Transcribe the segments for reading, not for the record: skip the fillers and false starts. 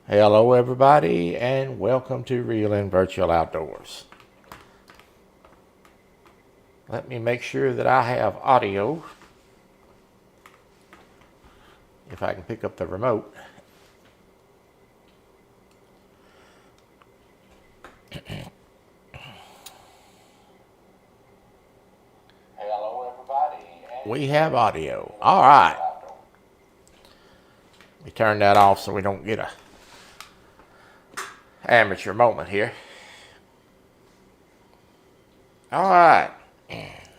Hello, everybody, and welcome to Real and Virtual Outdoors. Let me make sure that I have audio. If I can pick up the remote. Hello, everybody. We have audio. All right. We turn that off so we don't get a amateur moment here. All right.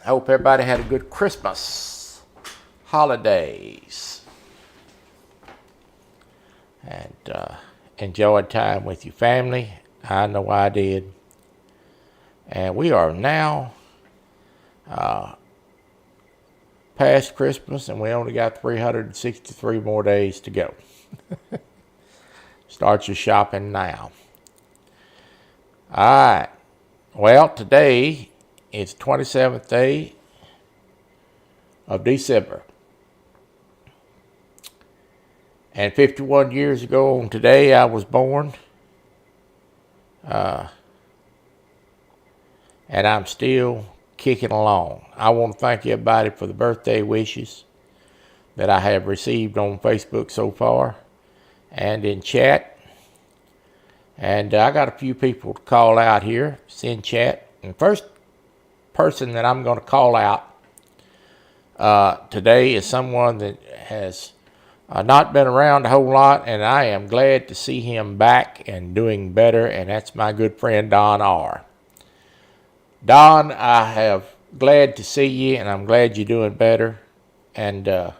Hope everybody had a good Christmas, holidays, and enjoyed time with your family. I know I did. And we are now past Christmas, and we only got 363 more days to go. Start your shopping now. All right. Well, today is 27th day of December. And 51 years ago on today, I was born. And I'm still kicking along. I want to thank everybody for the birthday wishes that I have received on Facebook so far and in chat. And I got a few people to call out here, send chat. And first person that I'm going to call out today is someone that has not been around a whole lot, and I am glad to see him back and doing better, and that's my good friend Don R. Don, I have glad to see you, and I'm glad you're doing better, and I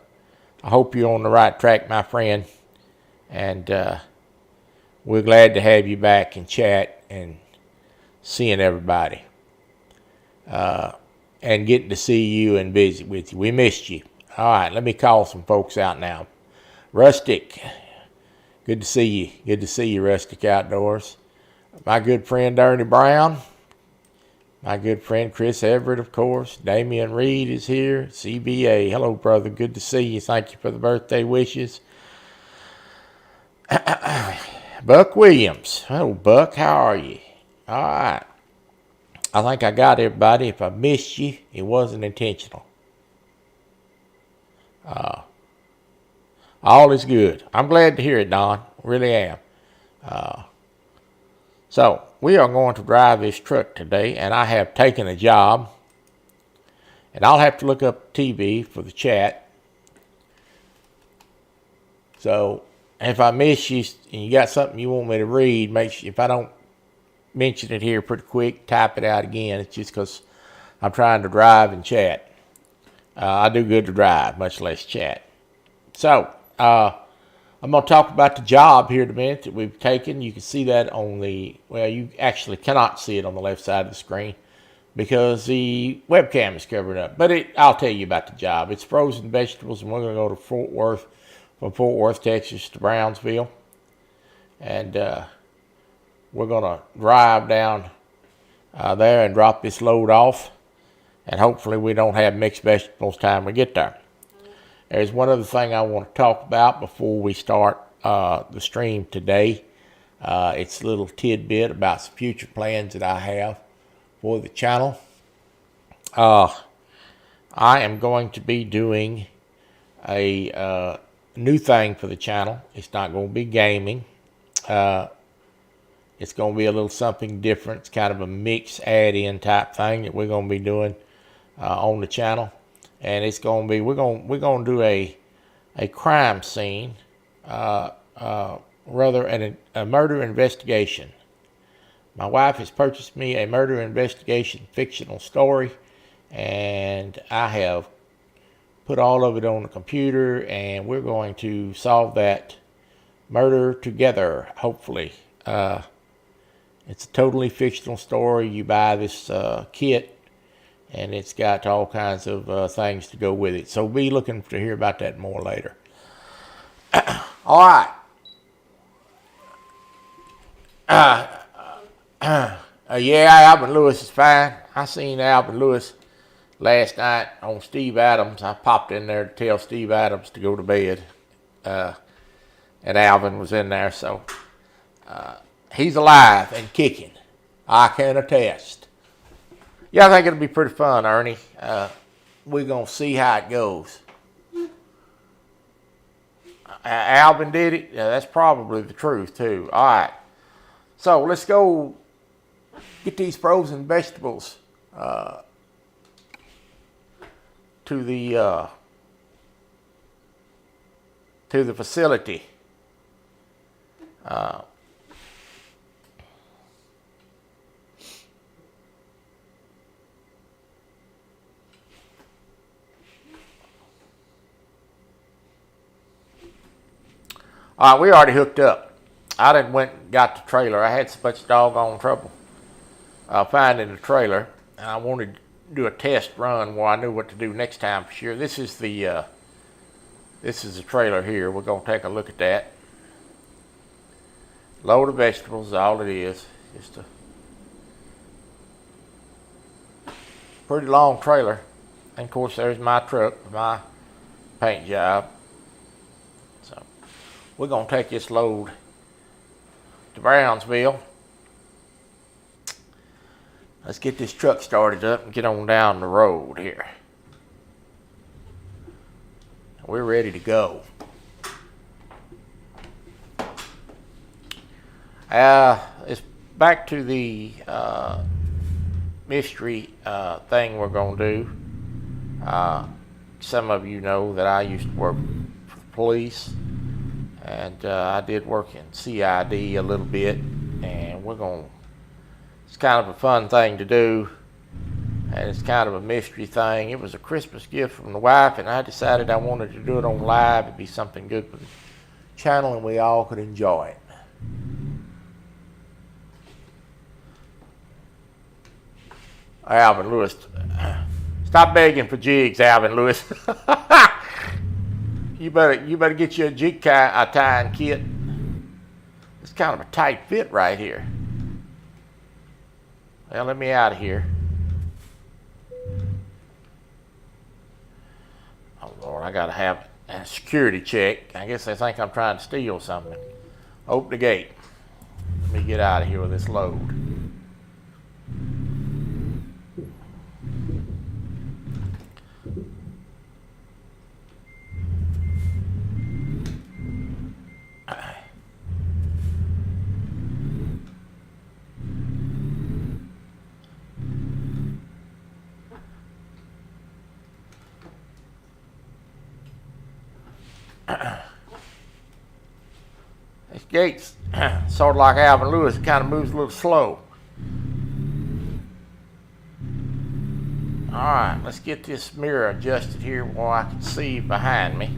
hope you're on the right track, my friend, and we're glad to have you back and chat and seeing everybody and getting to see you and visit with you. We missed you. All right, let me call some folks out now. Rustic, good to see you. Good to see you, Rustic Outdoors. My good friend Ernie Brown. My good friend Chris Everett, of course. Damian Reed is here. CBA. Hello, brother. Good to see you. Thank you for the birthday wishes. Buck Williams. Oh, Buck, how are you? All right. I think I got everybody. If I missed you, it wasn't intentional. All is good. I'm glad to hear it, Don. Really am. So, we are going to drive this truck today, and I have taken a job. And I'll have to look up TV for the chat. So, if I miss you and you got something you want me to read, make sure, if I don't mention it here pretty quick, type it out again. It's just because I'm trying to drive and chat. I do good to drive, much less chat. So, I'm going to talk about the job here in a minute that we've taken. You can see that on the, well, you actually cannot see it on the left side of the screen because the webcam is covered up. But I'll tell you about the job. It's frozen vegetables, and we're going to go to Fort Worth, from Fort Worth, Texas to Brownsville. And we're going to drive down there and drop this load off. And hopefully we don't have mixed vegetables time we get there. There's one other thing I want to talk about before we start the stream today. It's a little tidbit about some future plans that I have for the channel. I am going to be doing a new thing for the channel. It's not going to be gaming. It's going to be a little something different. It's kind of a mix add-in type thing that we're going to be doing on the channel. And it's going to be, we're going to do a crime scene, rather a murder investigation. My wife has purchased me a murder investigation fictional story, and I have put all of it on the computer, and we're going to solve that murder together, hopefully. It's a totally fictional story. You buy this kit, and it's got all kinds of things to go with it. So be looking to hear about that more later. All right. Yeah, Alvin Lewis is fine. I seen Alvin Lewis last night on Steve Adams. I popped in there to tell Steve Adams to go to bed. And Alvin was in there, so He's alive and kicking. I can attest. Yeah, I think it'll be pretty fun, Ernie. We're going to see how it goes. Alvin did it? Yeah, that's probably the truth, too. All right. So let's go get these frozen vegetables to the facility. All right, we already hooked up. I done went and got the trailer. I had so much doggone trouble finding the trailer, and I wanted to do a test run where I knew what to do next time for sure. This is the trailer here. We're gonna take a look at that. Load of vegetables is all it is. Just a pretty long trailer. And of course there's my truck, my paint job. So we're gonna take this load to Brownsville. Let's get this truck started up and get on down the road here. We're ready to go. It's back to the mystery thing we're going to do. Some of you know that I used to work for the police, and I did work in CID a little bit, and it's kind of a fun thing to do, and it's kind of a mystery thing. It was a Christmas gift from the wife, and I decided I wanted to do it on live. It'd be something good for the channel, and we all could enjoy it. Alvin Lewis, stop begging for jigs, Alvin Lewis. You better get you a jig tying kit. It's kind of a tight fit right here. Well, let me out of here. Oh Lord, I gotta have a security check. I guess they think I'm trying to steal something. Open the gate. Let me get out of here with this load. This gate's sort of like Alvin Lewis. It kind of moves a little slow. All right, let's get this mirror adjusted here where I can see behind me.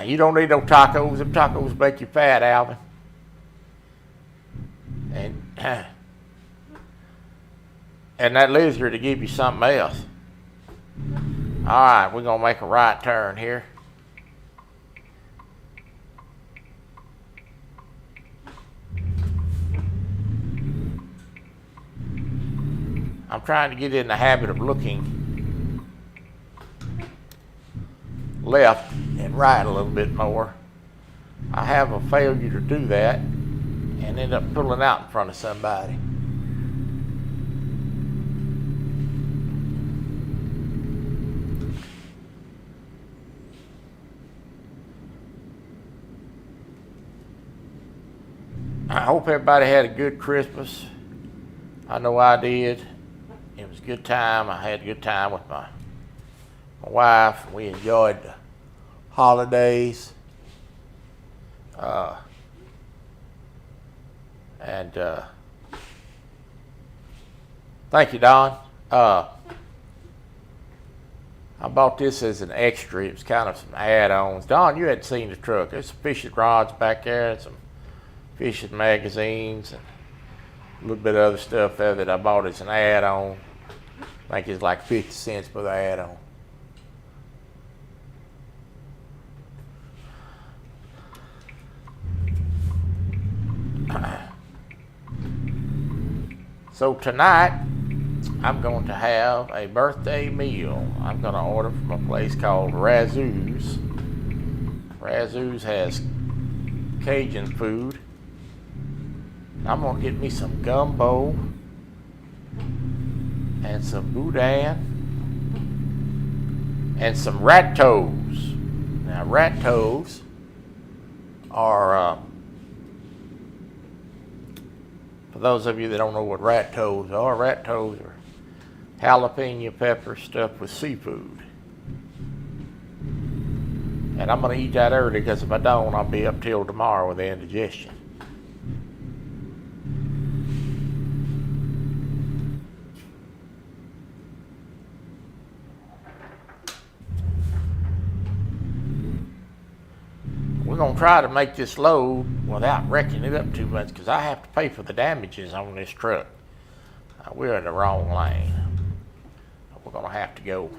You don't need no tacos. Them tacos make you fat, Alvin. And that lizard to give you something else. All right, we're gonna make a right turn here. I'm trying to get in the habit of looking left and right a little bit more. I have a failure to do that and end up pulling out in front of somebody. I hope everybody had a good Christmas. I know I did. It was a good time. I had a good time with my wife. We enjoyed the holidays. Thank you, Don. I bought this as an extra. It was kind of some add-ons. Don, you hadn't seen the truck. There's some fishing rods back there and some fishing magazines and a little bit of other stuff there that I bought as an add-on. I think it's like 50 cents for the add-on. So tonight, I'm going to have a birthday meal. I'm going to order from a place called Razoo's. Razoo's has Cajun food. I'm going to get me some gumbo and some boudin and some rat toes. Now, rat toes are, for those of you that don't know what rat toes are jalapeno pepper stuffed with seafood. And I'm going to eat that early because if I don't, I'll be up till tomorrow with indigestion. We're going to try to make this load without wrecking it up too much because I have to pay for the damages on this truck. We're in the wrong lane. We're going to have to go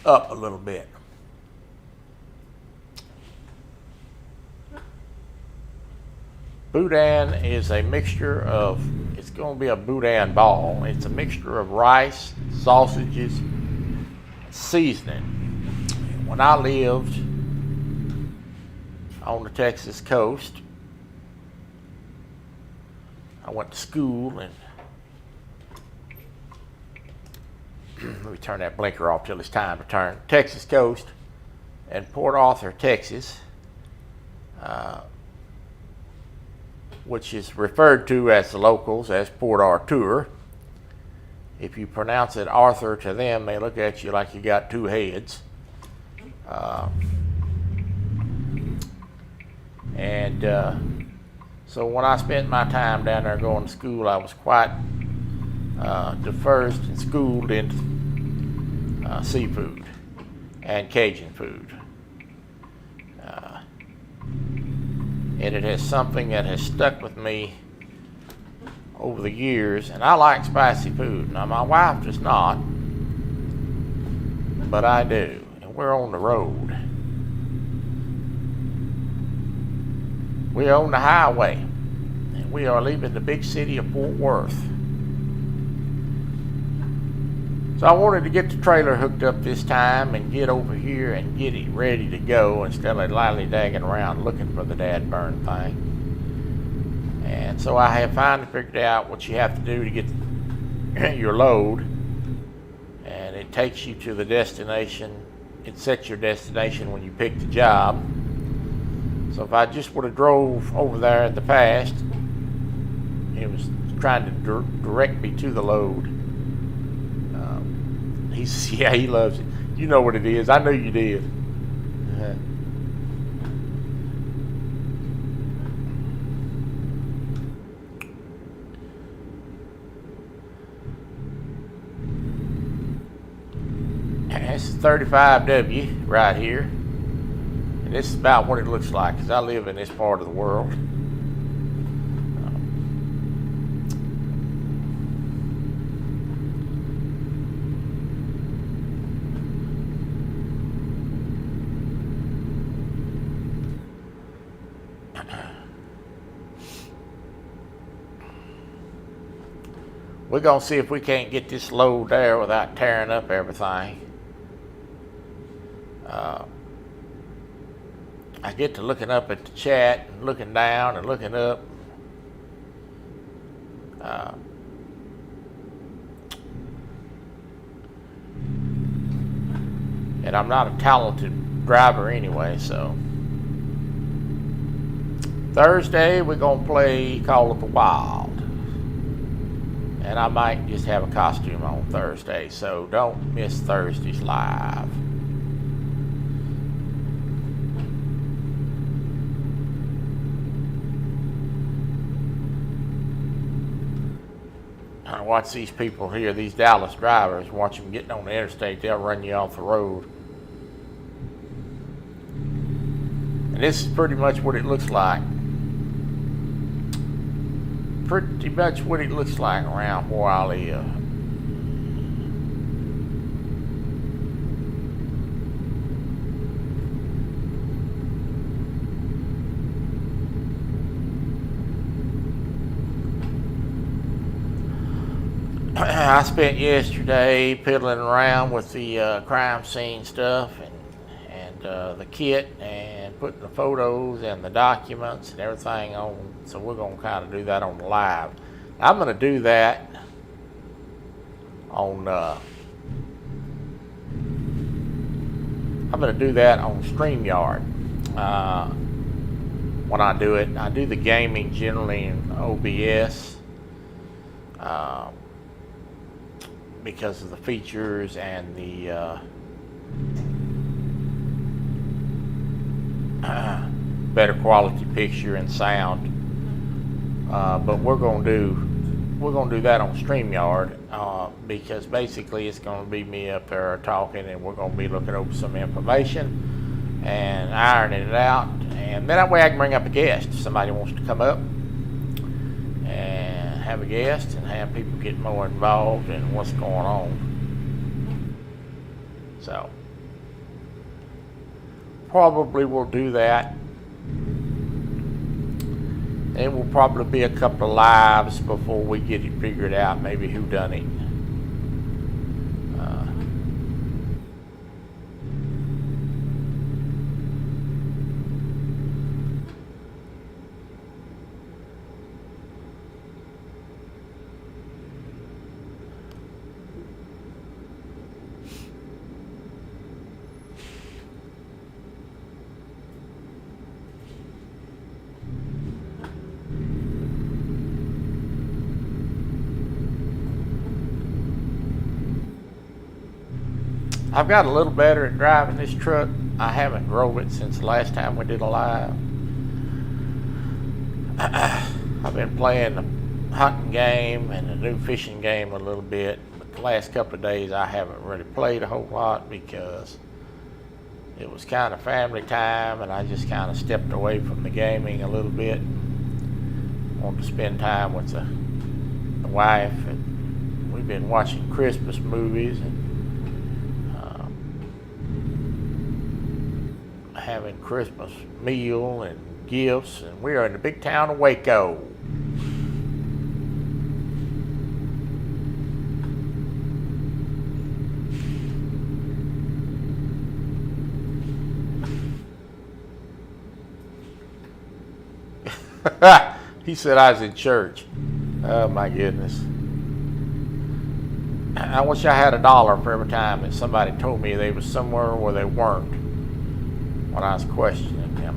up a little bit. Boudin is a mixture of, it's going to be a boudin ball. It's a mixture of rice, sausages, seasoning. When I lived on the Texas coast, I went to school and let me turn that blinker off till it's time to turn. Texas coast and Port Arthur, Texas, which is referred to as the locals as Port Arthur. If you pronounce it Arthur to them, they look at you like you got two heads. So when I spent my time down there going to school, I was quite diverse and schooled in seafood and Cajun food. And it has something that has stuck with me over the years, and I like spicy food. Now, my wife does not, but I do, and we're on the road. We're on the highway, and we are leaving the big city of Fort Worth. So I wanted to get the trailer hooked up this time and get over here and get it ready to go instead of lollygagging around looking for the dadburn thing. And so I have finally figured out what you have to do to get your load. And it takes you to the destination. It sets your destination when you pick the job. So if I just would have drove over there in the past, it was trying to direct me to the load. He says, yeah, he loves it. You know what it is. I know you did. This is 35W right here. And this is about what it looks like because I live in this part of the world. We're going to see if we can't get this load there without tearing up everything. I get to looking up at the chat and looking down and looking up. And I'm not a talented driver anyway, so. Thursday, we're going to play Call of the Wild. And I might just have a costume on Thursday, so don't miss Thursday's live. I watch these people here, these Dallas drivers, watch them getting on the interstate, they'll run you off the road. And this is pretty much what it looks like. Pretty much what it looks like around where I live. I spent yesterday piddling around with the crime scene stuff and the kit and putting the photos and the documents and everything on. So we're going to kind of do that on the live. I'm going to do that on StreamYard. When I do it, I do the gaming generally in OBS because of the features and the better quality picture and sound. But we're gonna do that on StreamYard because basically it's gonna be me up there talking, and we're gonna be looking over some information and ironing it out, and then that way I can bring up a guest if somebody wants to come up and have a guest and have people get more involved in what's going on. So probably we'll do that. It will probably be a couple of lives before we get it figured out, maybe who done it. I've got a little better at driving this truck. I haven't drove it since the last time we did a live. I've been playing the hunting game and the new fishing game a little bit, but the last couple of days I haven't really played a whole lot because it was kind of family time and I just kind of stepped away from the gaming a little bit. Wanted to spend time with the wife, and we've been watching Christmas movies and having Christmas meal and gifts, and we are in the big town of Waco. He said I was in church. Oh my goodness. I wish I had $1 for every time that somebody told me they was somewhere where they weren't when I was questioning him.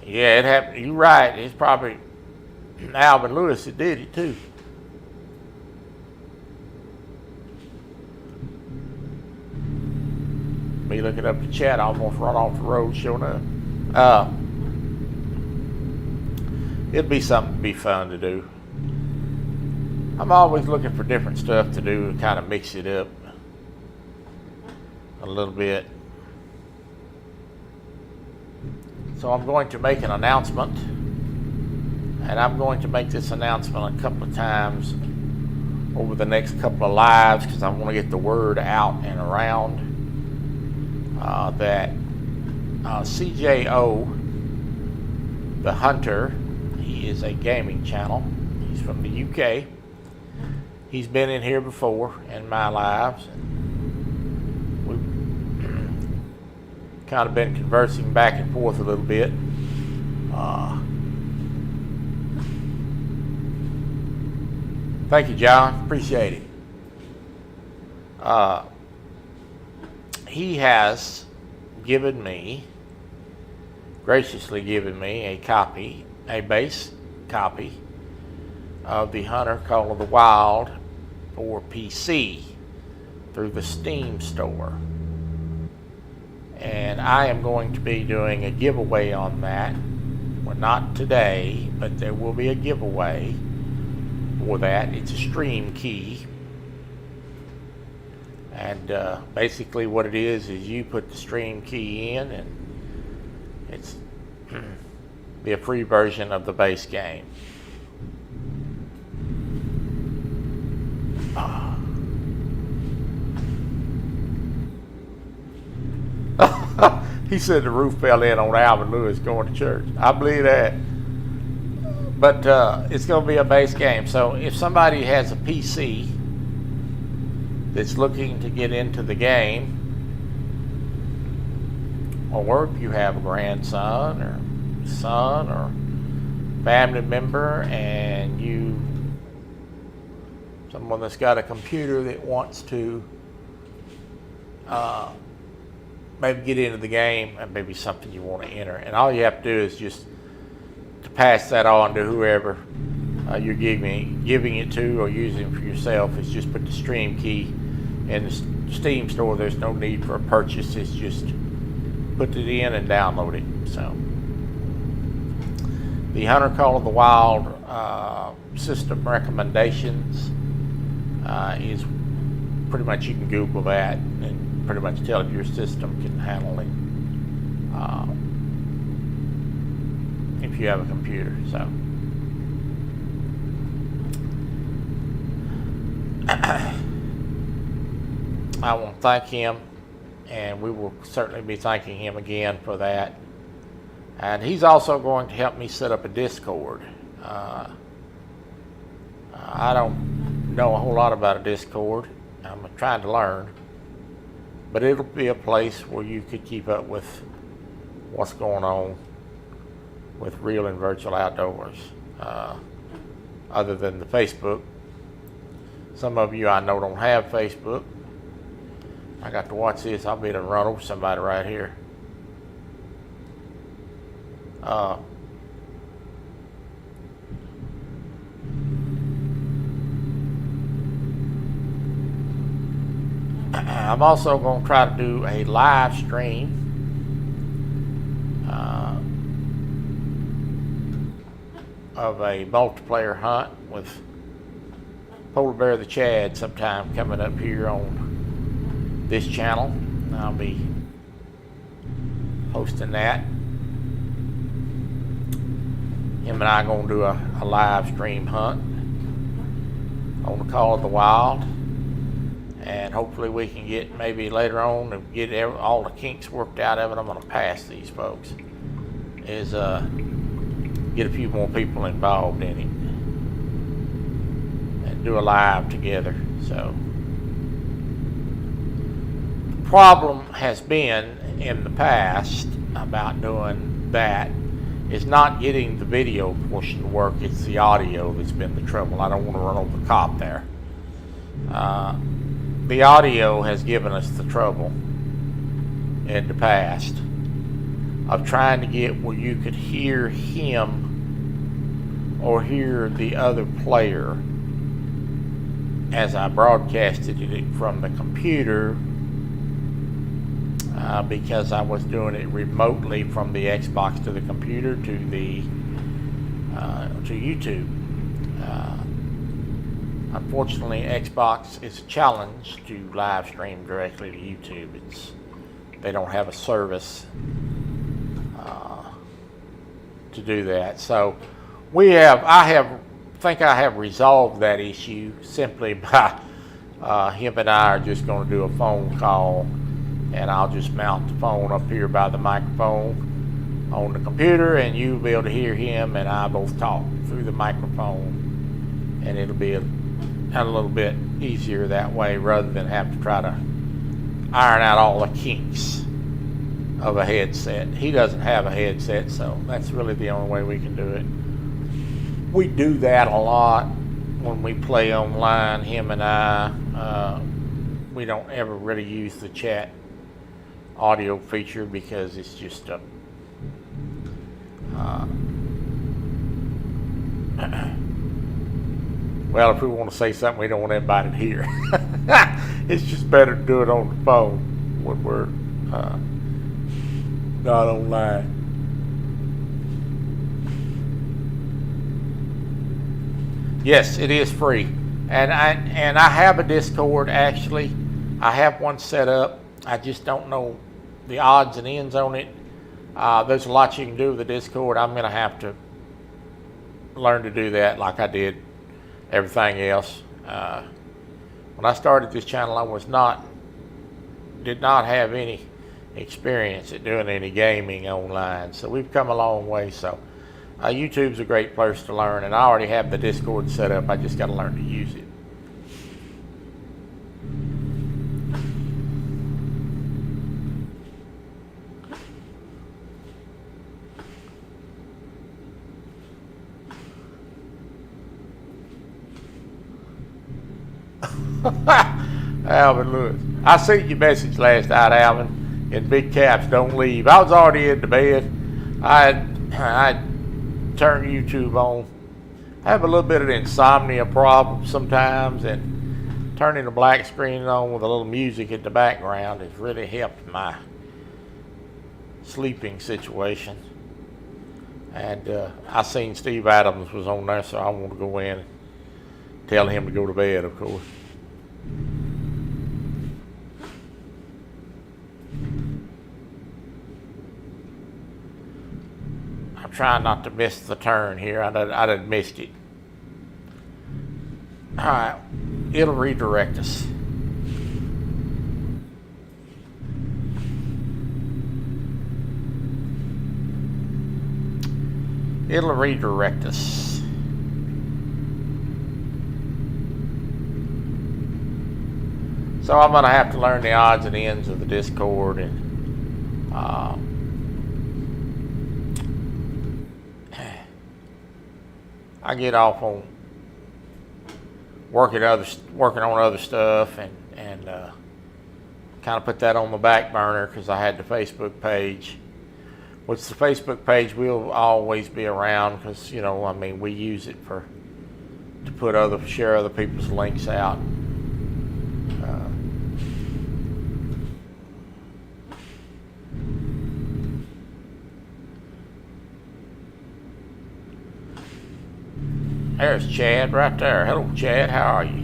Yeah, it happened. You're right. It's probably Alvin Lewis that did it too. Me looking up the chat, I almost run off the road showing up. It'd be something to be fun to do. I'm always looking for different stuff to do and kind of mix it up a little bit. So I'm going to make an announcement, and I'm going to make this announcement a couple of times over the next couple of lives because I want to get the word out and around that CJO, the Hunter, he is a gaming channel. He's from the UK. He's been in here before in my lives. We've kind of been conversing back and forth a little bit. Thank you, John. Appreciate it. He has graciously given me a base copy of the Hunter Call of the Wild for PC through the Steam store. And I am going to be doing a giveaway on that. Well, not today, but there will be a giveaway for that. It's a stream key. And basically what it is you put the stream key in, and it's be a free version of the base game. He said the roof fell in on Alvin Lewis going to church. I believe that. But it's going to be a base game. So if somebody has a PC that's looking to get into the game, or if you have a grandson or son or family member and someone that's got a computer that wants to maybe get into the game, and maybe something you want to enter, and all you have to do is just to pass that on to whoever you're giving it to or using for yourself. Is just put the stream key in the Steam store. There's no need for a purchase. It's just put it in and download it. So the Hunter Call of the Wild system recommendations is pretty much, you can Google that and pretty much tell if your system can handle it if you have a computer. So I want to thank him, and we will certainly be thanking him again for that. And he's also going to help me set up a Discord. I don't know a whole lot about a Discord. I'm trying to learn. But it'll be a place where you could keep up with what's going on with real and virtual outdoors, other than the Facebook. Some of you I know don't have Facebook. I got to watch this. I'll be able to run over somebody right here. I'm also going to try to do a live stream of a multiplayer hunt with Polar Bear the Chad sometime coming up here on this channel. I'll be hosting that. Him and I are going to do a live stream hunt on the Call of the Wild. And hopefully we can get, maybe later on, and get all the kinks worked out of it. I'm going to pass these folks. Is get a few more people involved in it and do a live together. So the problem has been in the past about doing that is not getting the video portion to work. It's the audio that's been the trouble. I don't want to run over the cop there. The audio has given us the trouble in the past of trying to get where you could hear him or hear the other player as I broadcasted it from the computer, because I was doing it remotely from the Xbox to the computer to the to YouTube. Unfortunately, Xbox is a challenge to live stream directly to YouTube. They don't have a service to do that. So I think I have resolved that issue simply by him and I are just going to do a phone call, and I'll just mount the phone up here by the microphone on the computer, and you'll be able to hear him and I both talk through the microphone, and it'll be a little bit easier that way rather than have to try to iron out all the kinks of a headset. He doesn't have a headset, so that's really the only way we can do it. We do that a lot when we play online, him and I. We don't ever really use the chat audio feature because it's just a well, if we want to say something we don't want everybody to hear, it's just better to do it on the phone when we're not online. Yes, it is free, and I have a Discord. Actually, I have one set up. I just don't know the odds and ends on it. There's a lot you can do with the Discord. I'm going to have to learn to do that like I did everything else. When I started this channel, I did not have any experience at doing any gaming online. So we've come a long way. So YouTube's a great place to learn, and I already have the Discord set up. I just got to learn to use it. Alvin Lewis. I seen your message last night, Alvin, in big caps, don't leave. I was already in the bed. I turned YouTube on. I have a little bit of insomnia problem sometimes, and turning the black screen on with a little music in the background has really helped my sleeping situation. And I seen Steve Adams was on there, so I want to go in and tell him to go to bed, of course. I'm trying not to miss the turn here. I done missed it. All right, it'll redirect us. It'll redirect us. So I'm gonna have to learn the odds and ends of the Discord, and I get off on working on other stuff, and kind of put that on the back burner because I had the Facebook page. Which the Facebook page will always be around because, you know, I mean, we use it to share other people's links out. There's Chad right there. Hello, Chad. How are you?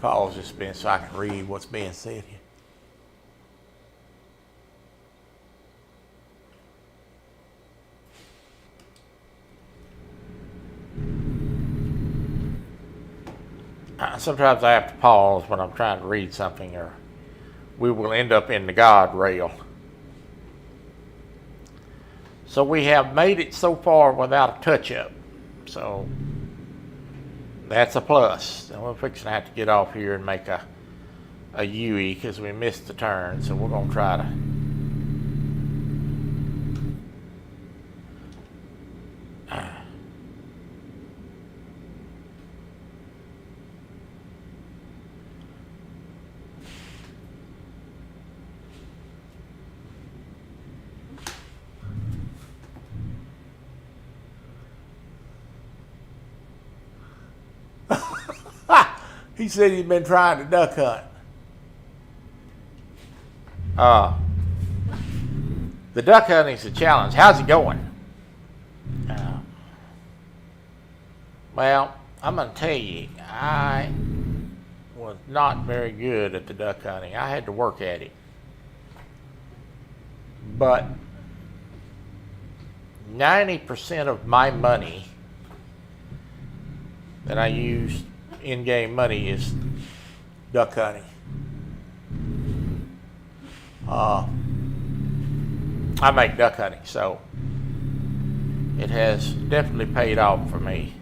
Pause this bit so I can read what's being said here. Sometimes I have to pause when I'm trying to read something, or we will end up in the God rail. So we have made it so far without a touch-up. So that's a plus. And we're fixing to have to get off here and make a UE because we missed the turn. So we're going to try to. He said he'd been trying to duck hunt. The duck hunting's a challenge. How's it going? Well, I'm going to tell you, I was not very good at the duck hunting. I had to work at it. But 90% of my money that I used in-game money is duck hunting. I make duck hunting, so it has definitely paid off for me.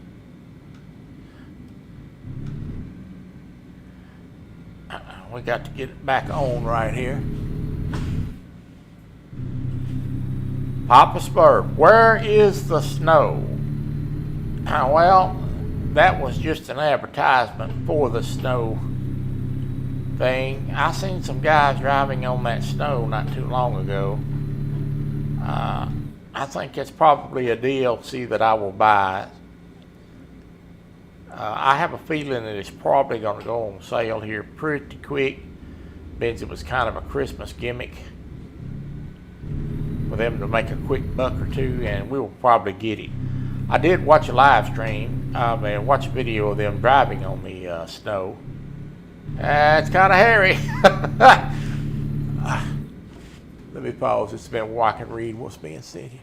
We got to get it back on right here. Papa Spur, where is the snow? Well, that was just an advertisement for the snow thing. I seen some guys driving on that snow not too long ago. I think it's probably a DLC that I will buy. I have a feeling that it's probably going to go on sale here pretty quick Benz, it was kind of a Christmas gimmick for them to make a quick buck or two, and we will probably get it. I did watch a live stream and watch a video of them driving on the snow. It's kind of hairy. Let me pause this a minute where I can read what's being said here.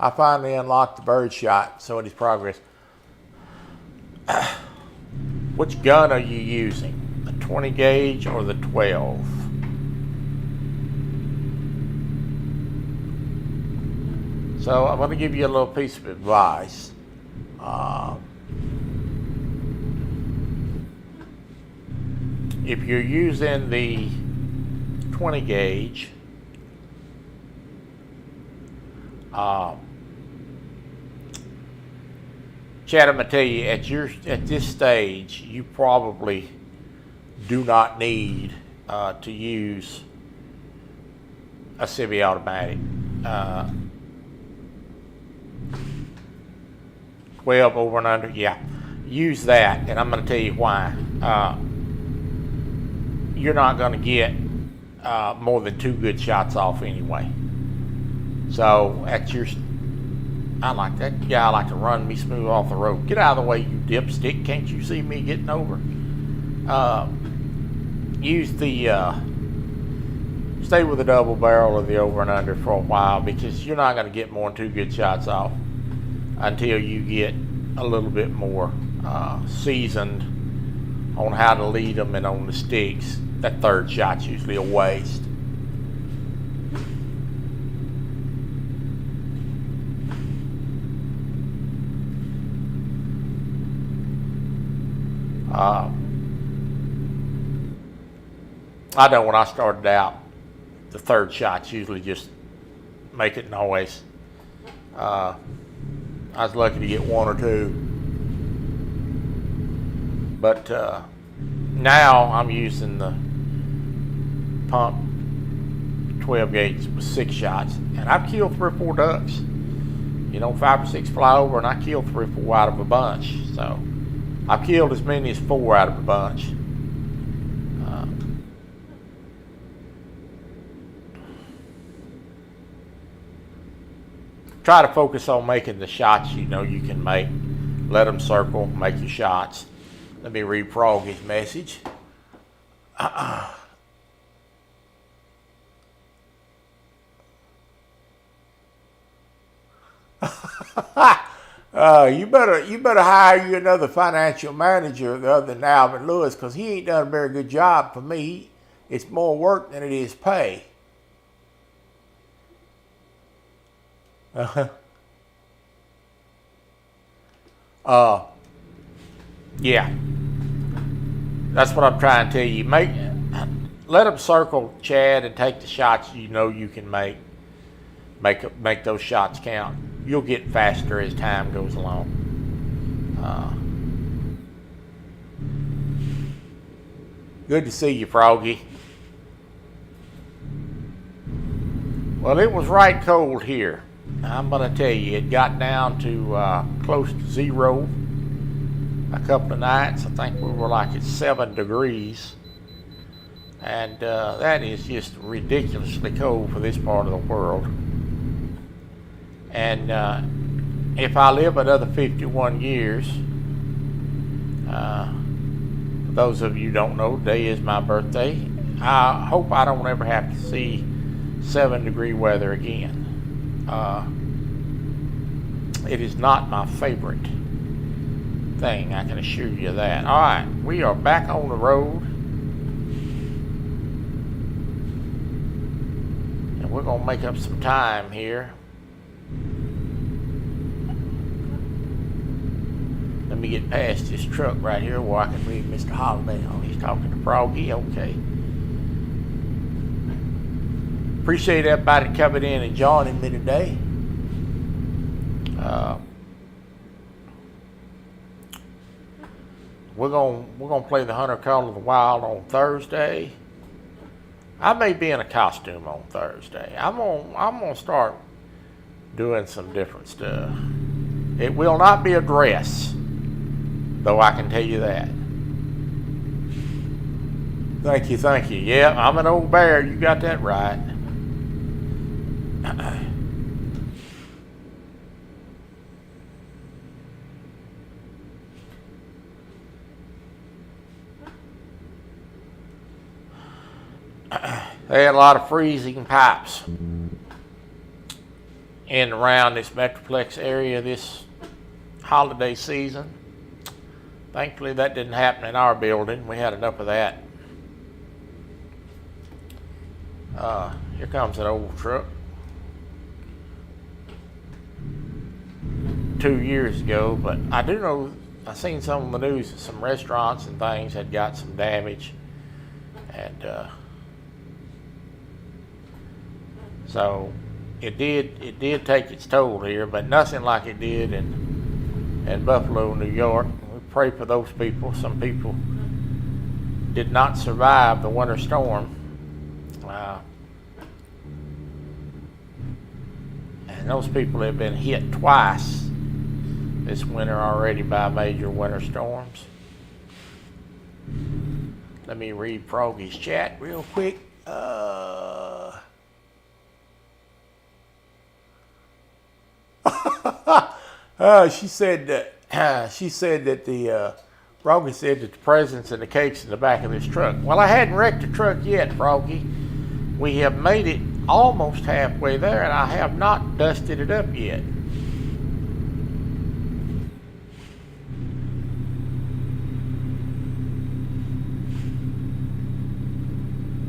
I finally unlocked the bird shot, so it is progress. Which gun are you using? The 20 gauge or the 12? So I'm going to give you a little piece of advice. If you're using the 20 gauge, Chad, I'm gonna tell you, at this stage, you probably do not need to use a semi-automatic. 12 over and under, yeah, use that, and I'm gonna tell you why. You're not gonna get more than 2 good shots off anyway. So at your, I like that. Yeah, I like to run me smooth off the road. Get out of the way, you dipstick. Can't you see me getting over? Use the, stay with the double barrel or the over and under for a while, because you're not going to get more than 2 good shots off until you get a little bit more seasoned on how to lead them and on the sticks. That 3rd shot's usually a waste. I know when I started out, the 3rd shots usually just make it noise. I was lucky to get 1 or 2. But now I'm using the pump 12 gauge with 6 shots, and I've killed 3 or 4 ducks. 5 or 6 fly over, and I killed 3 or 4 out of a bunch. So I've killed as many as 4 out of a bunch. Try to focus on making the shots you can make. Let them circle, make your shots. Let me read Froggy's message. You better hire you another financial manager other than Alvin Lewis, because he ain't done a very good job for me. It's more work than it is pay. Yeah. That's what I'm trying to tell you. Let them circle, Chad, and take the shots you can make. Make those shots count. You'll get faster as time goes along. Good to see you, Froggy. Well, it was right cold here. I'm going to tell you, it got down to close to 0 a couple of nights. I think we were like at 7 degrees. And that is just ridiculously cold for this part of the world. And if I live another 51 years, for those of you who don't know, today is my birthday. I hope I don't ever have to see 7-degree weather again. It is not my favorite thing, I can assure you that. All right, we are back on the road. And we're going to make up some time here. Let me get past this truck right here where I can read Mr. Holiday. Oh, he's talking to Froggy. Okay. Appreciate everybody coming in and joining me today. We're gonna play the Hunter Call of the Wild on Thursday. I may be in a costume on Thursday. I'm gonna start doing some different stuff. It will not be a dress, though I can tell you that. Thank you, thank you. Yeah, I'm an old bear. You got that right. They had a lot of freezing pipes in and around this Metroplex area this holiday season. Thankfully, that didn't happen in our building. We had enough of that. Here comes an old truck. 2 years ago, but I do know, I seen some on the news that some restaurants and things had got some damage, and so it did take its toll here, but nothing like it did in Buffalo, New York. We pray for those people. Some people did not survive the winter storm. And those people have been hit twice this winter already by major winter storms. Let me read Froggy's chat real quick. She said that the Froggy said that the presents and the cakes in the back of this truck. Well, I hadn't wrecked the truck yet, Froggy. We have made it almost halfway there, and I have not dusted it up yet.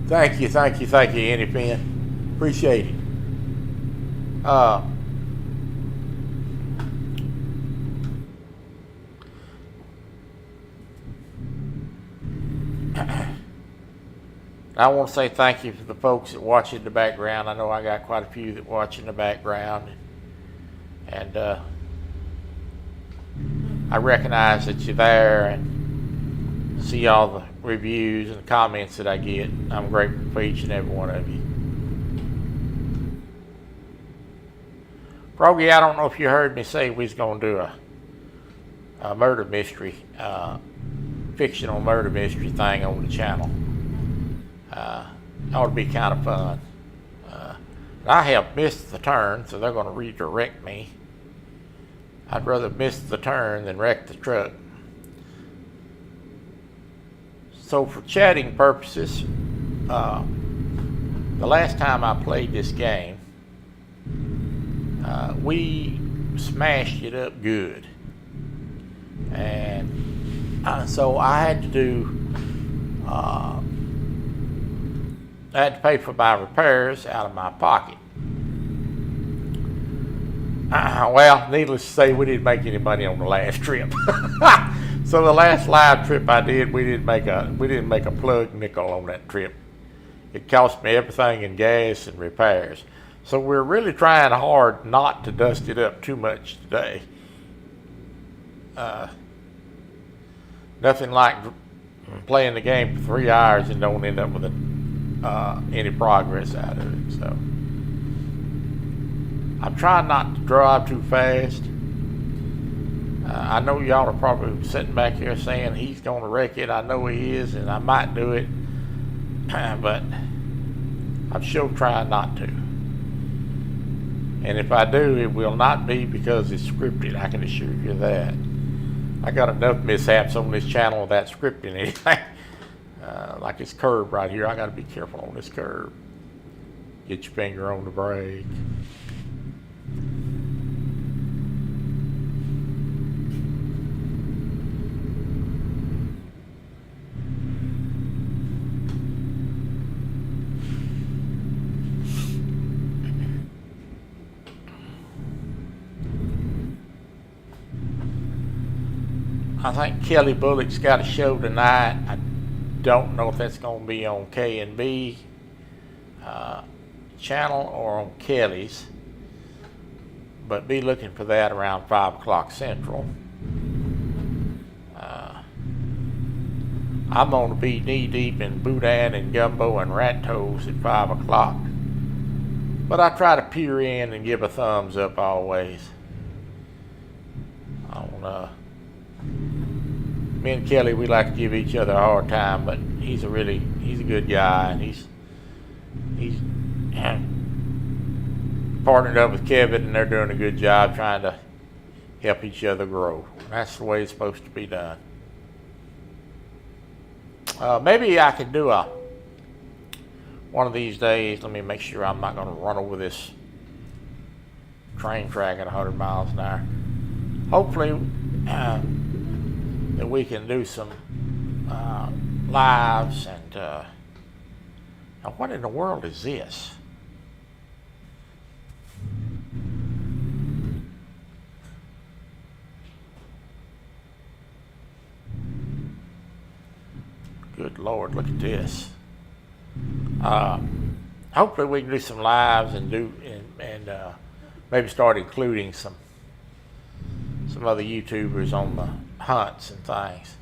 Thank you, Annie Finn. Appreciate it. I want to say thank you to the folks that watch in the background. I know I got quite a few that watch in the background, and I recognize that you're there and see all the reviews and the comments that I get. I'm grateful for each and every one of you. Froggy, I don't know if you heard me say we was going to do a murder mystery, fictional murder mystery thing on the channel. Ought to be kind of fun. I have missed the turn, so they're going to redirect me. I'd rather miss the turn than wreck the truck. So for chatting purposes, the last time I played this game, we smashed it up good. And so I had to do I had to pay for my repairs out of my pocket. Well, needless to say, we didn't make any money on the last trip. So the last live trip I did, we didn't make a plug nickel on that trip. It cost me everything in gas and repairs. So we're really trying hard not to dust it up too much today. Nothing like playing the game for 3 hours and don't end up with any progress out of it. So I'm trying not to drive too fast. I know y'all are probably sitting back here saying he's going to wreck it. I know he is, and I might do it, but I'm sure trying not to. And if I do, it will not be because it's scripted. I can assure you that. I got enough mishaps on this channel without scripting anything. Like this curve right here, I got to be careful on this curve. Get your finger on the brake. I think Kelly Bullock's got a show tonight. I don't know if that's going to be on K&B channel or on Kelly's, but be looking for that around 5 o'clock Central. I'm going to be knee deep in boudin and gumbo and rat toes at 5 o'clock. But I try to peer in and give a thumbs up always. I don't me and Kelly, we like to give each other a hard time, but he's a good guy, and he's partnered up with Kevin, and they're doing a good job trying to help each other grow. That's the way it's supposed to be done. Maybe I could do one of these days. Let me make sure I'm not going to run over this train track at 100 miles an hour. Hopefully that we can do some lives. And now what in the world is this? Good Lord, look at this. Hopefully we can do some lives and maybe start including some other YouTubers on the hunts and things.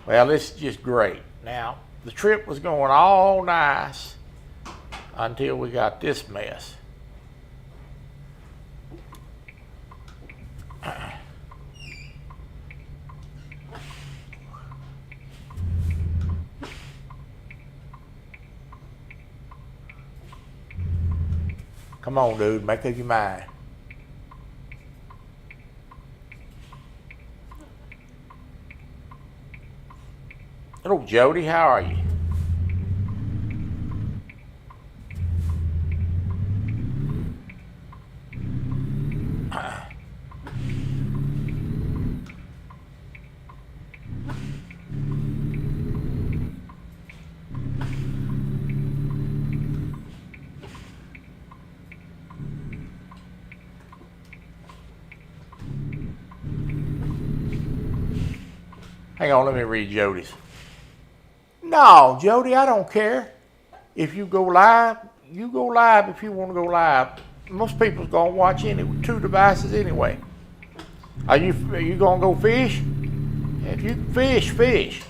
Well, this is just great. Now, the trip was going all nice until we got this mess. Come on, dude, make up your mind. Hello, Jody, how are you? Hang on, let me read Jody's. No, Jody, I don't care. If you go live, you go live if you want to go live. Most people's gonna watch two devices anyway. Are you gonna go fish? If you fish, fish.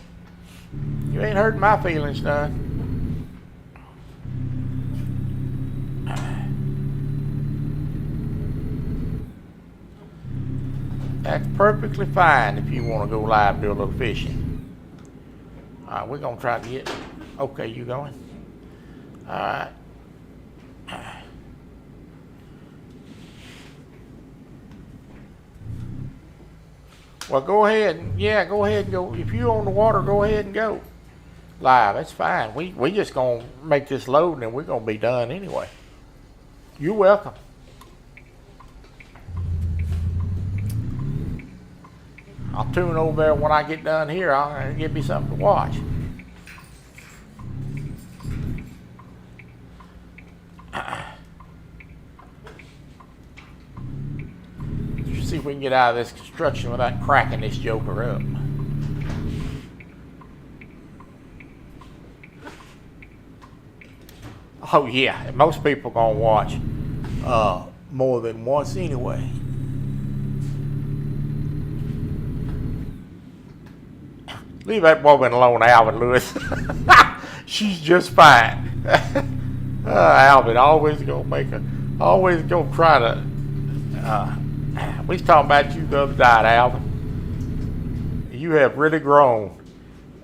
You ain't hurting my feelings none. That's perfectly fine if you want to go live and do a little fishing. All right, we're going to try to get... Okay, you going? All right. Well, go ahead and... Yeah, go ahead and go. If you're on the water, go ahead and go live. That's fine. We just going to make this load, and then we're going to be done anyway. You're welcome. I'll tune over there when I get done here. I'll give me something to watch. Let's see if we can get out of this construction without cracking this joker up. Oh yeah, most people gonna watch more than once anyway. Leave that woman alone, Alvin Lewis. She's just fine. Alvin always gonna try to. We was talking about you the other night, Alvin. You have really grown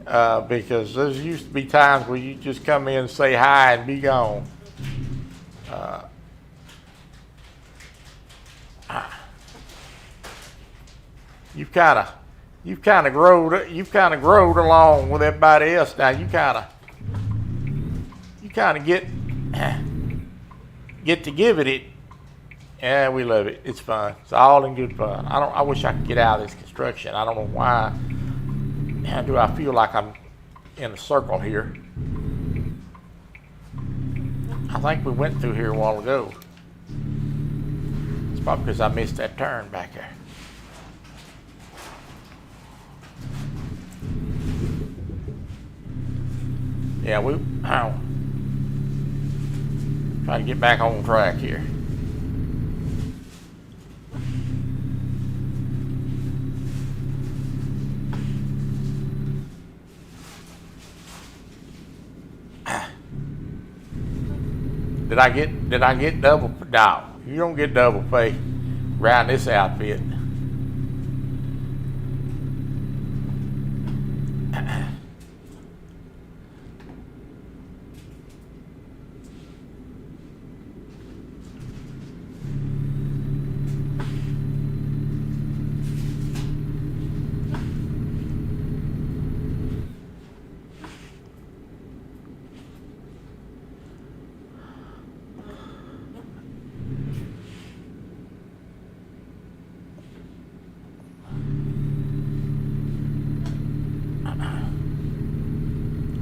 because there used to be times where you just come in, say hi, and be gone. You've kind of growed along with everybody else now. You kind of get to give it. Yeah, we love it. It's fun. It's all in good fun. I wish I could get out of this construction. I don't know why. Do I feel like I'm in a circle here? I think we went through here a while ago. It's probably because I missed that turn back there. Yeah, we try to get back on track here. Did I get double? No, you don't get double pay around this outfit.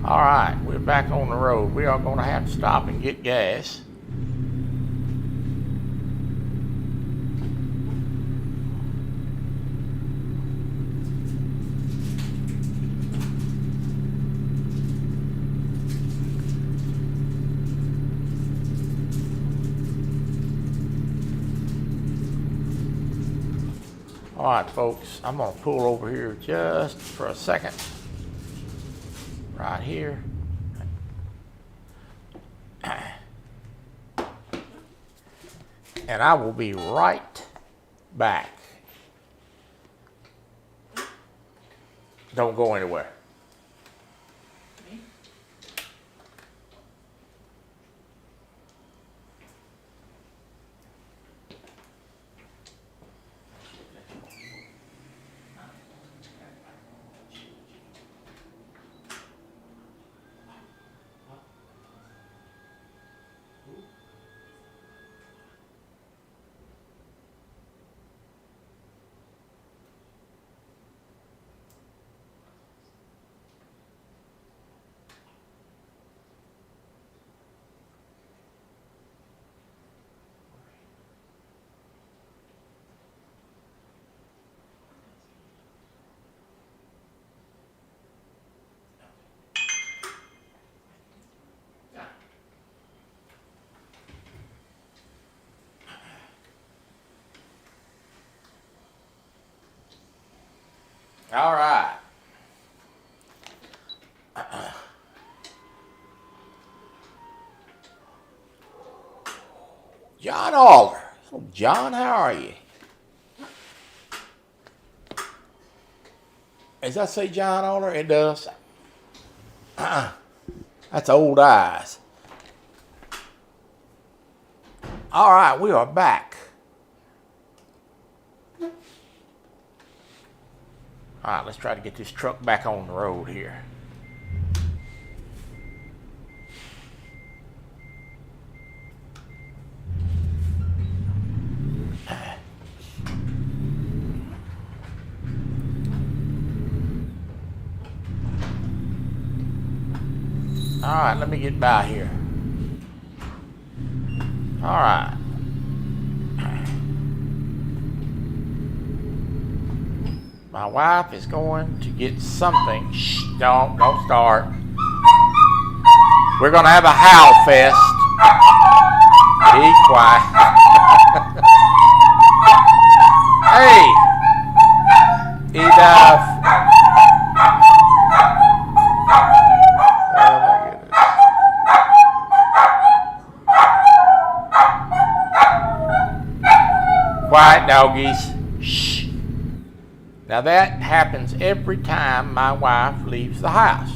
All right, we're back on the road. We are going to have to stop and get gas. All right, folks, I'm going to pull over here just for a second. Right here. And I will be right back. Don't go anywhere. All right. John Aller. Oh, John, how are you? Does that say John Aller? It does. That's old eyes. All right, we are back. All right, let's try to get this truck back on the road here. All right, let me get by here. All right. My wife is going to get something. Shh, don't start. We're going to have a howl fest. Be quiet. Hey, enough. Oh my goodness. Quiet, doggies. Shh. Now that happens every time my wife leaves the house.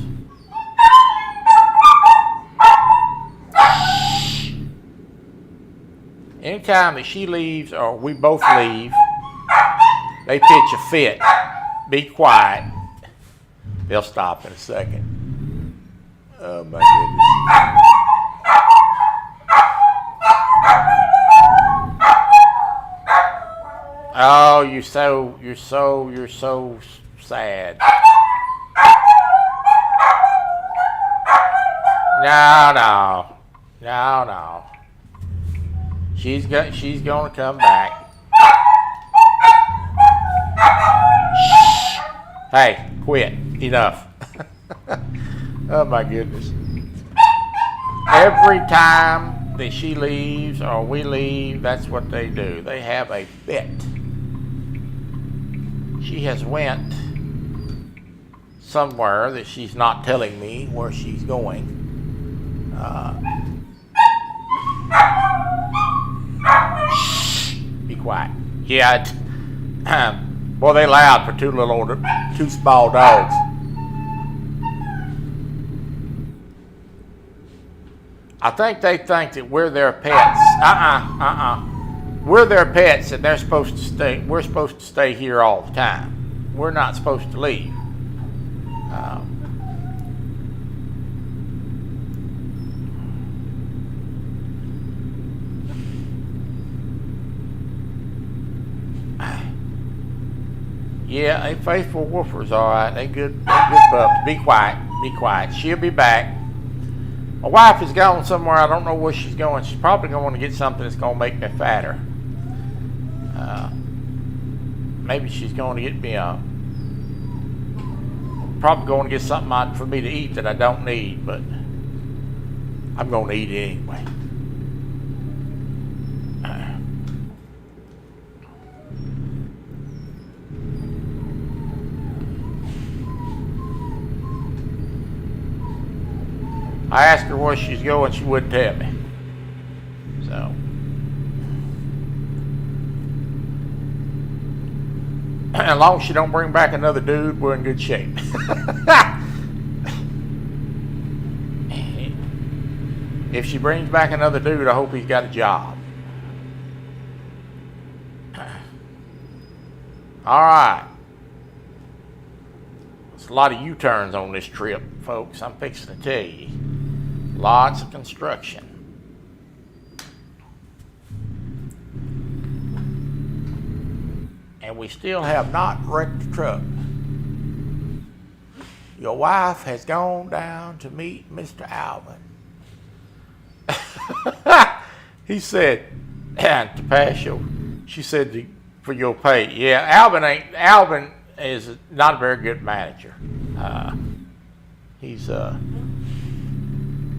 Shh. Anytime that she leaves or we both leave, they pitch a fit. Be quiet. They'll stop in a second. Oh my goodness. Oh, you're so sad. No. She's gonna come back. Shh. Hey, quit. Enough. Oh my goodness. Every time that she leaves or we leave, that's what they do. They have a fit. She has went somewhere that she's not telling me where she's going. Shh. Be quiet. Yeah. Boy, they loud for two small dogs. I think they think that we're their pets. We're their pets, and they're supposed to stay. We're supposed to stay here all the time. We're not supposed to leave. Yeah, they faithful woofers, all right. They good pups. Be quiet. Be quiet. She'll be back. My wife is going somewhere. I don't know where she's going. She's probably going to get something that's going to make me fatter. Maybe she's going to get me probably going to get something out for me to eat that I don't need, but I'm going to eat it anyway. I asked her where she's going, she wouldn't tell me. So, as long as she don't bring back another dude, we're in good shape. If she brings back another dude, I hope he's got a job. All right. There's a lot of U-turns on this trip, folks. I'm fixing to tell you. Lots of construction. And we still have not wrecked the truck. Your wife has gone down to meet Mr. Alvin. He said, to pass you, she said for your pay. Yeah, Alvin is not a very good manager.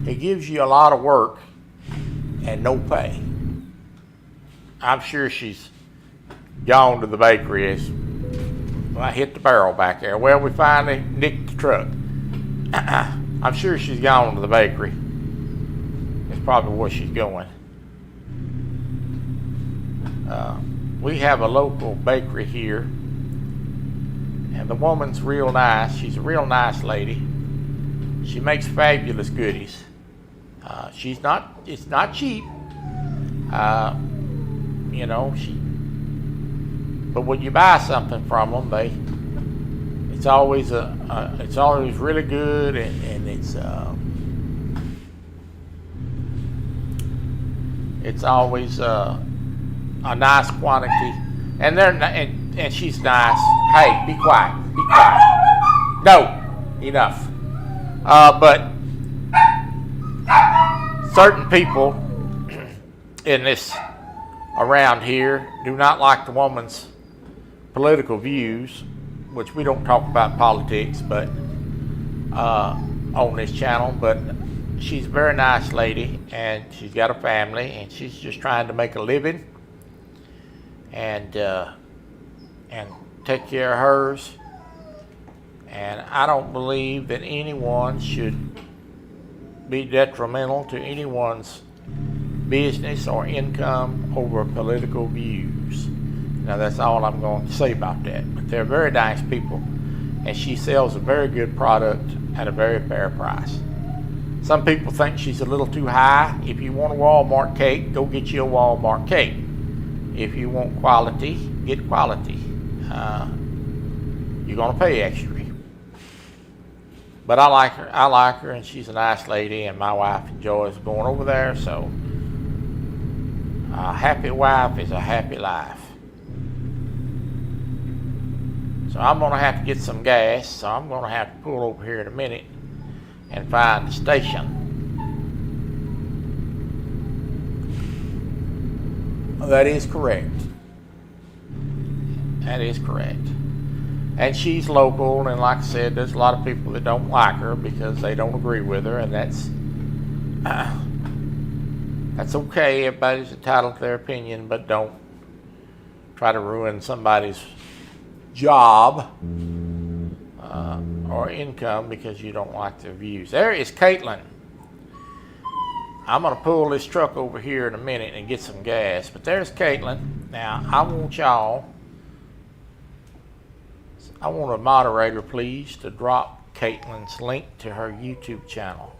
He gives you a lot of work and no pay. I'm sure she's gone to the bakery as I hit the barrel back there. Well, we finally nicked the truck. I'm sure she's gone to the bakery. That's probably where she's going. We have a local bakery here, and the woman's real nice. She's a real nice lady. She makes fabulous goodies. It's not cheap. But when you buy something from them, it's always really good, and it's always a nice quantity, and she's nice. Hey, be quiet. Be quiet. No, enough. But certain people in this around here do not like the woman's political views, which we don't talk about politics, but on this channel. But she's a very nice lady, and she's got a family, and she's just trying to make a living and take care of hers. And I don't believe that anyone should be detrimental to anyone's business or income over political views. Now, that's all I'm going to say about that. But they're very nice people, and she sells a very good product at a very fair price. Some people think she's a little too high. If you want a Walmart cake, go get you a Walmart cake. If you want quality, get quality. You're going to pay extra. But I like her, and she's a nice lady, and my wife enjoys going over there. So a happy wife is a happy life. So I'm going to have to get some gas, so I'm going to have to pull over here in a minute and find the station. That is correct. That is correct. And she's local, and like I said, there's a lot of people that don't like her because they don't agree with her, and that's okay. Everybody's entitled to their opinion, but don't try to ruin somebody's job or income because you don't like their views. There is Caitlin. I'm going to pull this truck over here in a minute and get some gas. But there's Caitlin. Now, I want a moderator, please, to drop Caitlin's link to her YouTube channel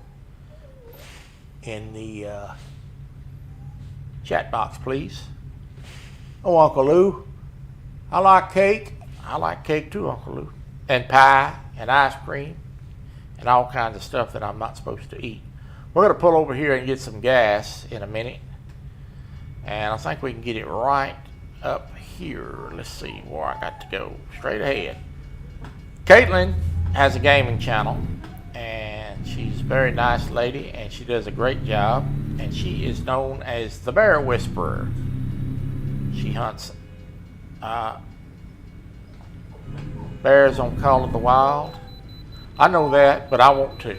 in the chat box, please. Oh, Uncle Lou, I like cake. I like cake too, Uncle Lou. And pie and ice cream and all kinds of stuff that I'm not supposed to eat. We're going to pull over here and get some gas in a minute. And I think we can get it right up here. Let's see where I got to go. Straight ahead. Caitlin has a gaming channel. And she's a very nice lady. And she does a great job. And she is known as the Bear Whisperer. She hunts bears on Call of the Wild. I know that, but I want to.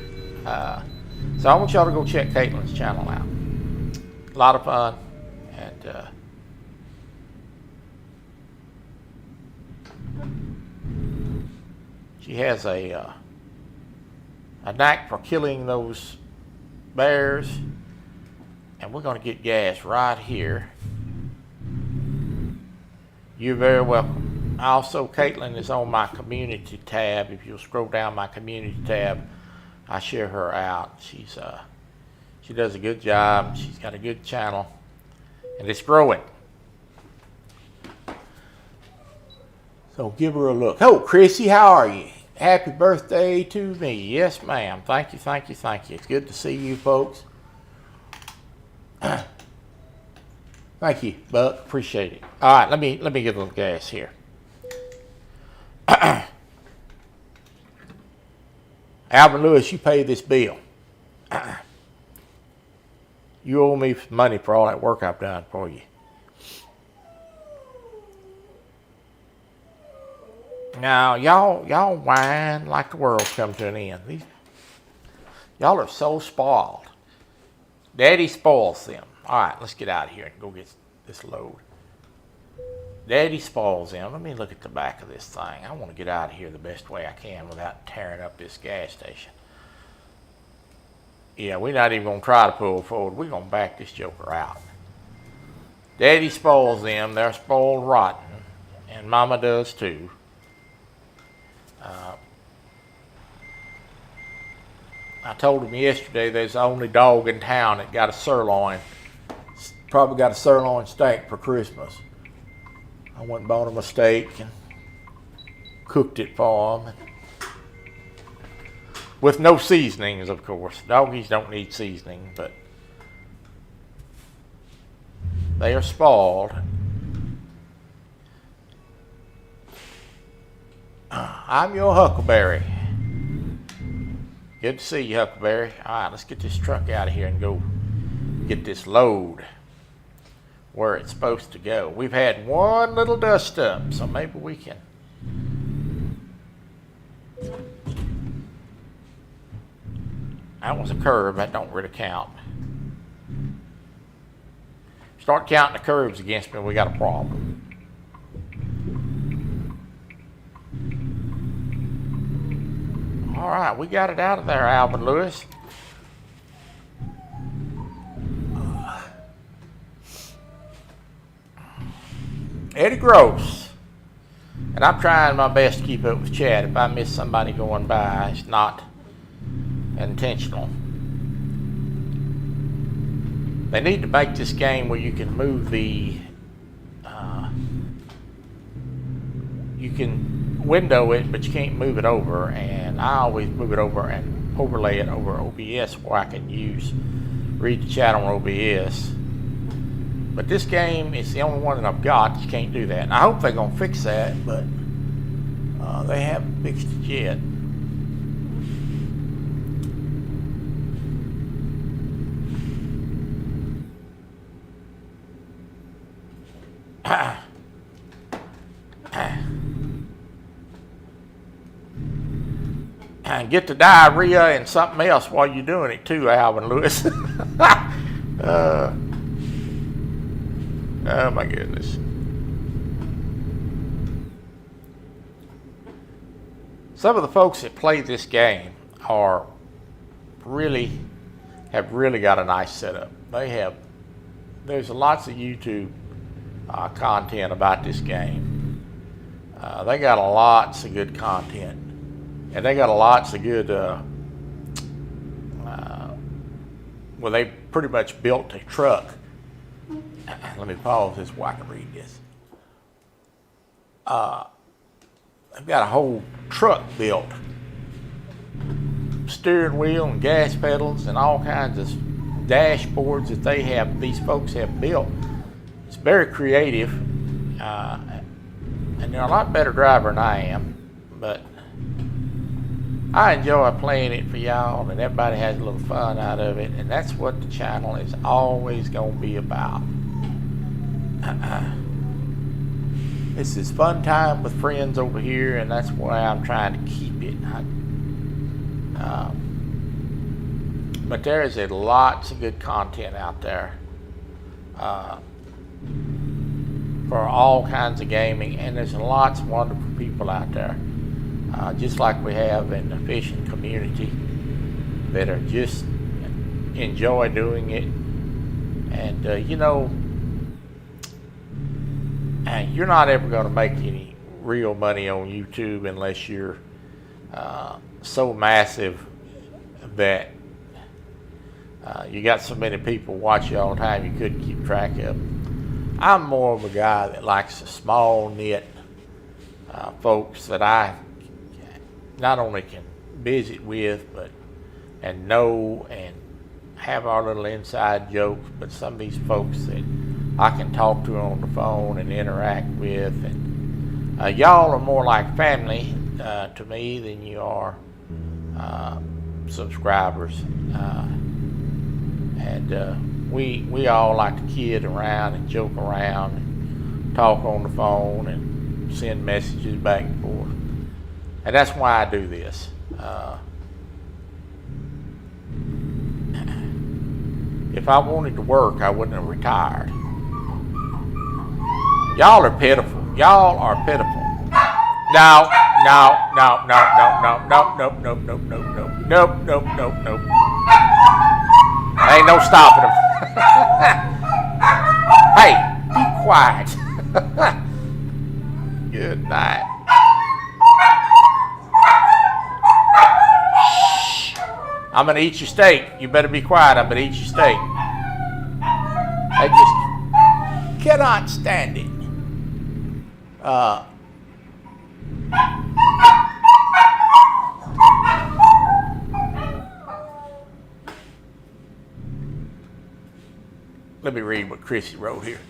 So I want y'all to go check Caitlin's channel out. A lot of fun. And she has a knack for killing those bears. And we're going to get gas right here. You're very welcome. Also, Caitlin is on my community tab. If you'll scroll down my community tab, I share her out. She does a good job. She's got a good channel, and it's growing. So give her a look. Oh, Chrissy, how are you? Happy birthday to me. Yes, ma'am. Thank you, thank you, thank you. It's good to see you folks. Thank you, Buck. Appreciate it. All right, let me get a little gas here. Alvin Lewis, you pay this bill. You owe me money for all that work I've done for you. Now, y'all whine like the world's come to an end. Y'all are so spoiled. Daddy spoils them. All right, let's get out of here and go get this load. Daddy spoils them. Let me look at the back of this thing. I want to get out of here the best way I can without tearing up this gas station. Yeah, we're not even going to try to pull forward. We're going to back this joker out. Daddy spoils them. They're spoiled rotten. And Mama does too. I told him yesterday there's the only dog in town that got a sirloin. Probably got a sirloin steak for Christmas. I went and bought him a steak and cooked it for him. With no seasonings, of course. Doggies don't need seasoning, but they are spoiled. I'm your Huckleberry. Good to see you, Huckleberry. All right, let's get this truck out of here and go get this load where it's supposed to go. We've had one little dust up, so maybe we can. That was a curve. That don't really count. Start counting the curves against me, we got a problem. All right, we got it out of there, Alvin Lewis. Eddie Gross. And I'm trying my best to keep up with Chad. If I miss somebody going by, it's not intentional. They need to make this game where you can move the you can window it, but you can't move it over, and I always move it over and overlay it over OBS where I can read the chat on OBS. But this game is the only one that I've got. You can't do that. And I hope they're going to fix that, but they haven't fixed it yet. And get the diarrhea and something else while you're doing it too, Alvin Lewis. Oh my goodness. Some of the folks that play this game have have really got a nice setup. There's lots of YouTube content about this game. They got lots of good content, and they got lots of good. Well, they pretty much built a truck. Let me pause this while I can read this. They've got a whole truck built, steering wheel and gas pedals and all kinds of dashboards that these folks have built. It's very creative, and they're a lot better driver than I am, but I enjoy playing it for y'all, and everybody has a little fun out of it, and that's what the channel is always going to be about. This is fun time with friends over here, and that's why I'm trying to keep it. But there is lots of good content out there for all kinds of gaming, and there's lots of wonderful people out there, just like we have in the fishing community, that are just enjoy doing it. And and you're not ever going to make any real money on YouTube unless you're so massive that you got so many people watch you all the time you couldn't keep track of them. I'm more of a guy that likes the small knit folks that I not only can visit with, and know and have our little inside jokes, but some of these folks that I can talk to on the phone and interact with. And y'all are more like family to me than you are subscribers. We all like to kid around and joke around and talk on the phone and send messages back and forth. And that's why I do this. If I wanted to work, I wouldn't have retired. Y'all are pitiful. Y'all are pitiful. No. Ain't no stopping them. Hey, be quiet. Good night. Shh. I'm gonna eat your steak. You better be quiet. I'm gonna eat your steak. I just cannot stand it. Let me read what Chrissy wrote here.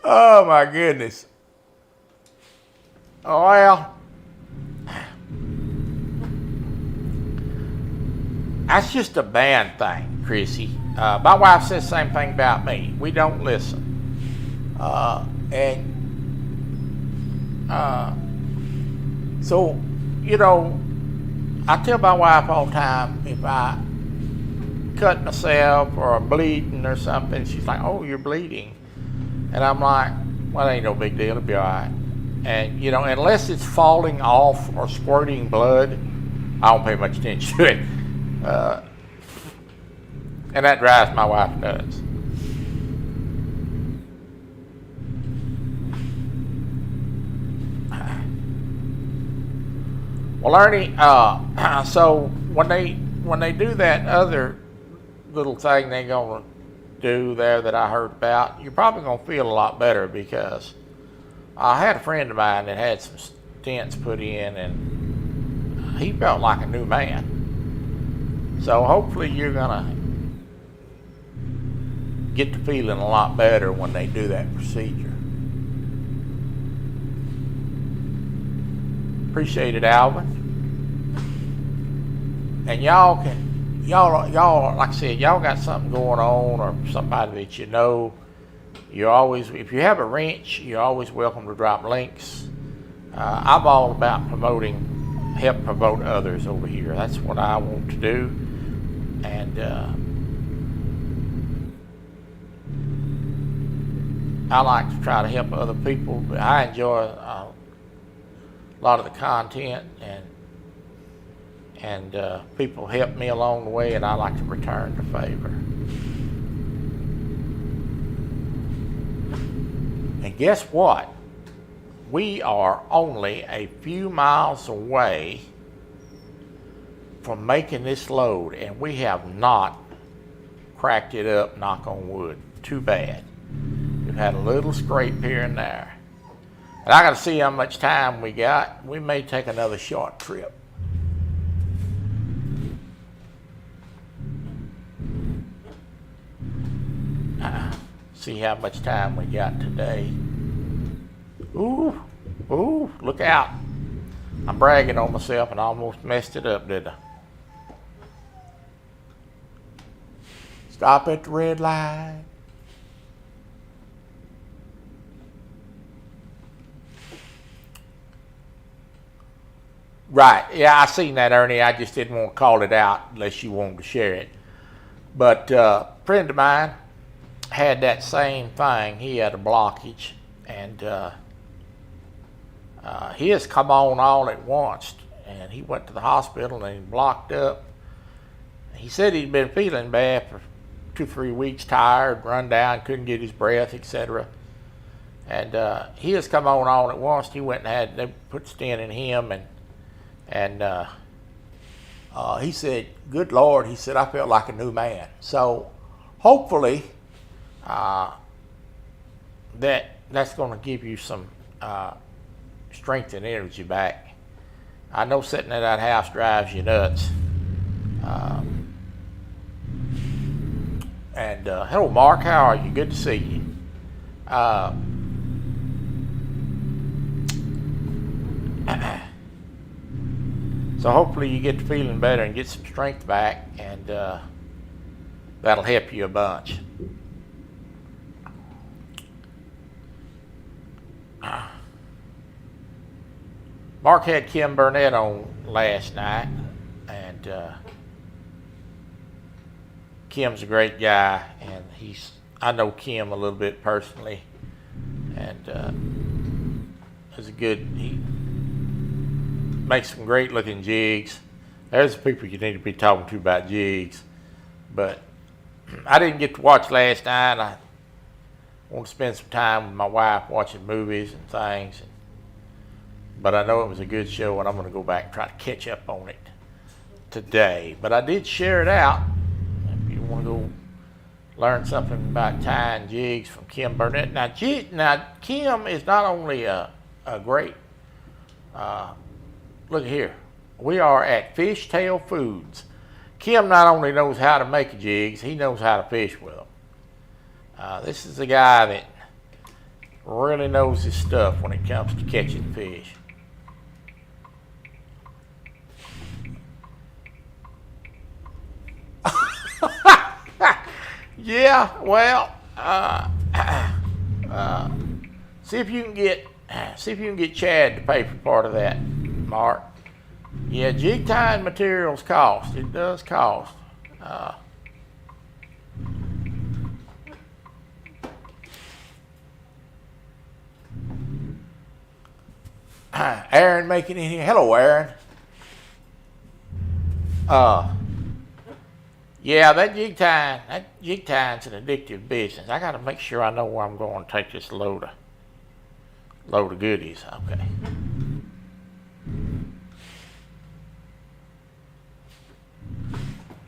Oh my goodness. Oh well. That's just a band thing, Chrissy. My wife says the same thing about me. We don't listen. So, I tell my wife all the time, if I cut myself or I'm bleeding or something, she's like, "Oh, you're bleeding." And I'm like, "Well, it ain't no big deal. It'll be all right." And, unless it's falling off or squirting blood, I don't pay much attention to it. And that drives my wife nuts. Well, Ernie, so when they do that other little thing they're gonna do there that I heard about, you're probably gonna feel a lot better, because I had a friend of mine that had some stents put in, and he felt like a new man. So hopefully you're gonna get to feeling a lot better when they do that procedure. Appreciate it, Alvin. And y'all, like I said, y'all got something going on, or somebody that you're always, if you have a wrench, you're always welcome to drop links. I'm all about help promote others over here. That's what I want to do. And I like to try to help other people, but I enjoy a lot of the content, and people helped me along the way, and I like to return the favor. And guess what? We are only a few miles away from making this load, and we have not cracked it up, knock on wood. Too bad. We've had a little scrape here and there. And I got to see how much time we got. We may take another short trip. See how much time we got today. Ooh, look out. I'm bragging on myself and I almost messed it up, didn't I? Stop at the red light. Right, yeah, I seen that, Ernie. I just didn't want to call it out unless you wanted to share it. But a friend of mine had that same thing. He had a blockage, and he has come on all at once, and he went to the hospital and he blocked up. He said he'd been feeling bad for 2-3 weeks, tired, run down, couldn't get his breath, etc. And he has come on all at once. He went and they put stent in him, and he said, good Lord, he said, I felt like a new man. So hopefully that's going to give you some strength and energy back. I know sitting at that house drives you nuts. Hello, Mark. How are you? Good to see you. So hopefully you get to feeling better and get some strength back, and that'll help you a bunch. Mark had Kim Burnett on last night, and Kim's a great guy, and I know Kim a little bit personally, and he makes some great looking jigs. There's the people you need to be talking to about jigs, but I didn't get to watch last night. I want to spend some time with my wife watching movies and things, but I know it was a good show, and I'm going to go back and try to catch up on it today. But I did share it out. If you want to go learn something about tying jigs from Kim Burnett. Now Kim is not only a great, look here, we are at Fishtail Foods. Kim not only knows how to make jigs, he knows how to fish with them. This is a guy that really knows his stuff when it comes to catching fish. Yeah, well, see if you can get Chad to pay for part of that, Mark. Yeah, jig tying materials cost. It does cost. Aaron making it here. Hello, Aaron. Yeah, that jig tying's an addictive business. I got to make sure I know where I'm going to take this load of goodies. Okay.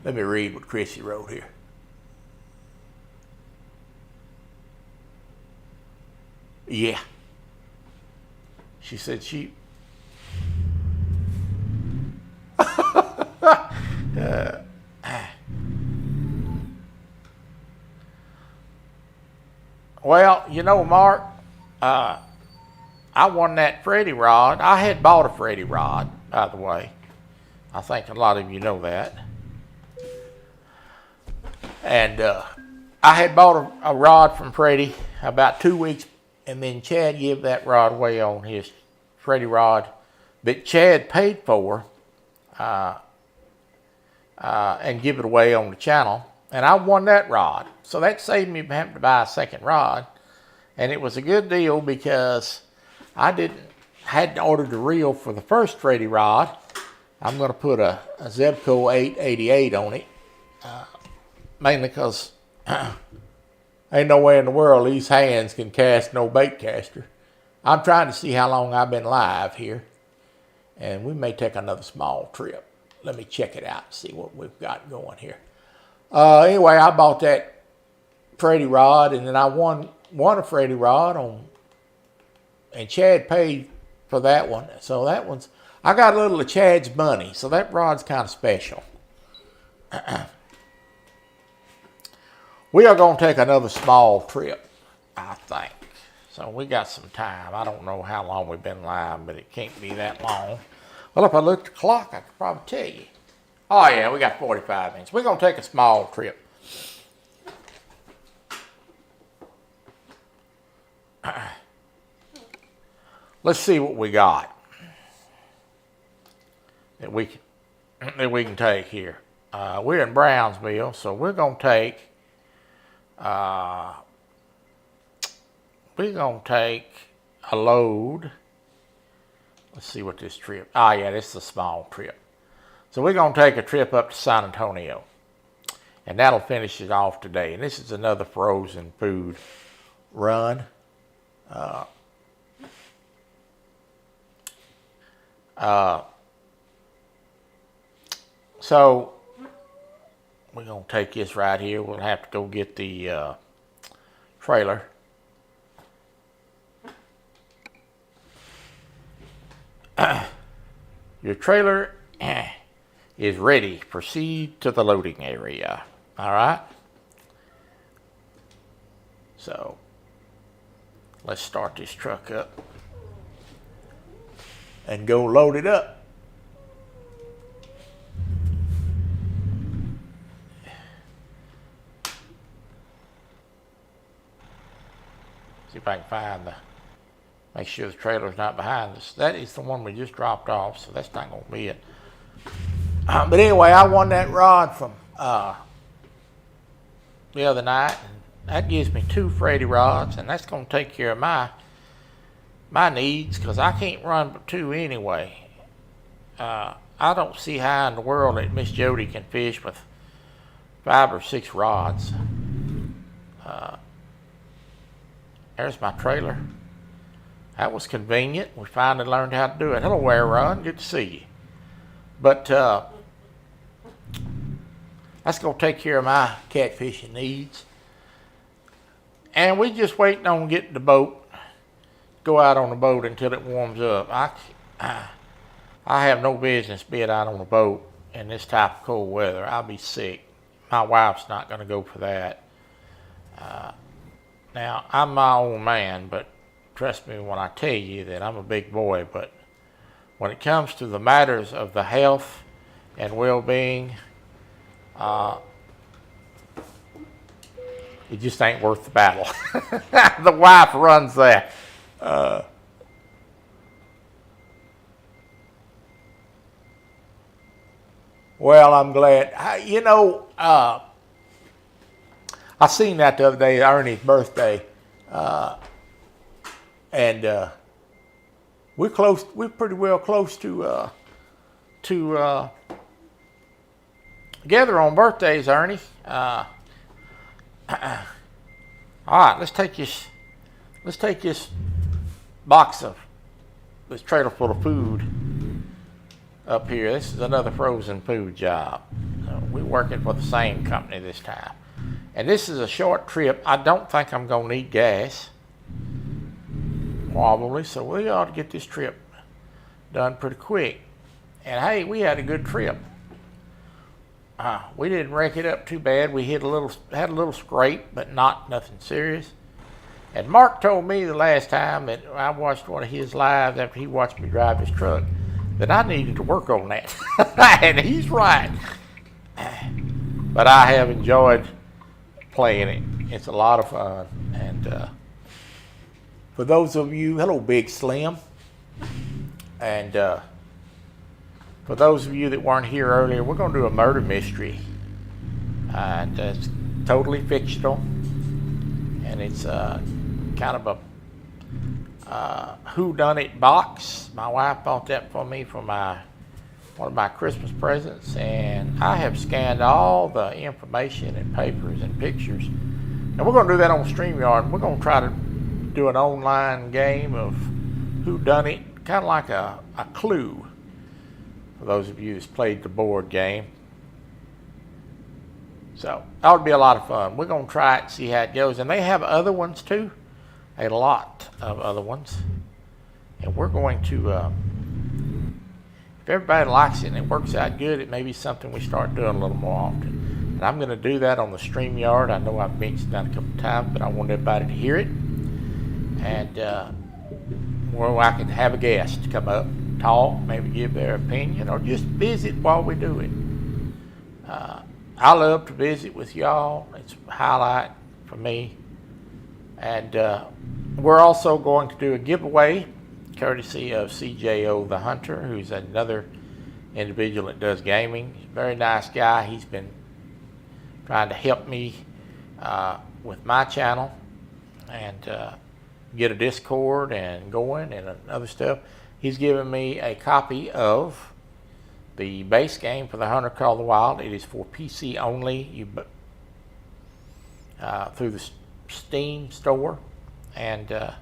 Let me read what Chrissy wrote here. Yeah. She said she... Well, you know, Mark, I won that Freddy rod. I had bought a Freddy rod, by the way. I think a lot of you know that. And I had bought a rod from Freddy about 2 weeks, and then Chad gave that rod away on his Freddy rod that Chad paid for and give it away on the channel. And I won that rod. So that saved me having to buy a second rod. And it was a good deal because I didn't hadn't ordered the reel for the first Freddy rod. I'm going to put a Zebco 888 on it, mainly because ain't no way in the world these hands can cast no bait caster. I'm trying to see how long I've been live here, and we may take another small trip. Let me check it out and see what we've got going here. Anyway, I bought that Freddy rod, and then I won a Freddy rod and Chad paid for that one. So that one's, I got a little of Chad's money, so that rod's kind of special. We are going to take another small trip, I think. So we got some time. I don't know how long we've been live, but it can't be that long. Well, if I looked at the clock, I could probably tell you. Oh, yeah, we got 45 minutes. We're going to take a small trip. Let's see what we got that we can take here. We're in Brownsville, so we're going to take a load. Let's see what this trip. Yeah, this is a small trip. So we're going to take a trip up to San Antonio, and that'll finish it off today. And this is another frozen food run. So we're going to take this right here. We'll have to go get the trailer. Your trailer is ready. Proceed to the loading area. All right. So let's start this truck up and go load it up. See if I can find make sure the trailer's not behind us. That is the one we just dropped off, so that's not going to be it. But anyway, I won that rod from the other night, and that gives me 2 Freddy rods, and that's going to take care of my needs, because I can't run but 2 anyway. I don't see how in the world that Miss Jody can fish with 5 or 6 rods. There's my trailer. That was convenient. We finally learned how to do it. Hello, Aaron. Good to see you. But that's going to take care of my catfishing needs. And we just waiting on getting the boat. Go out on the boat until it warms up. I have no business being out on the boat in this type of cold weather. I'll be sick. My wife's not going to go for that. Now, I'm my own man, but trust me when I tell you that I'm a big boy. But when it comes to the matters of the health and well-being, it just ain't worth the battle. The wife runs that. Well, I'm glad. I seen that the other day, Ernie's birthday, and we're close. We're pretty well close to together on birthdays, Ernie. All right, let's take this box of this trailer full of food up here. This is another frozen food job. So we're working for the same company this time. And this is a short trip. I don't think I'm going to need gas, probably. So we ought to get this trip done pretty quick. And hey, we had a good trip. We didn't wreck it up too bad. We had a little scrape, but nothing serious. And Mark told me the last time that I watched one of his lives after he watched me drive his truck that I needed to work on that. And he's right. But I have enjoyed playing it. It's a lot of fun. And for those of you, hello Big Slim. And for those of you that weren't here earlier, we're going to do a murder mystery. And it's totally fictional. And it's kind of Who Done It box. My wife bought that for me for one of my Christmas presents, and I have scanned all the information and papers and pictures. And we're going to do that on StreamYard. We're going to try to do an online game of Who Done It, kind of like a Clue, for those of you who's played the board game. So that would be a lot of fun. We're going to try it and see how it goes. And they have other ones too, a lot of other ones. And we're going to, if everybody likes it and it works out good, it may be something we start doing a little more often. And I'm going to do that on the StreamYard. I know I've mentioned that a couple of times, but I want everybody to hear it. And where I can have a guest come up, talk, maybe give their opinion, or just visit while we do it. I love to visit with y'all. It's a highlight for me. And we're also going to do a giveaway courtesy of CJO the Hunter, who's another individual that does gaming. He's a very nice guy. He's been trying to help me with my channel and get a Discord and going and other stuff. He's given me a copy of the base game for the Hunter Call of the Wild. It is for PC only, through the Steam store. And if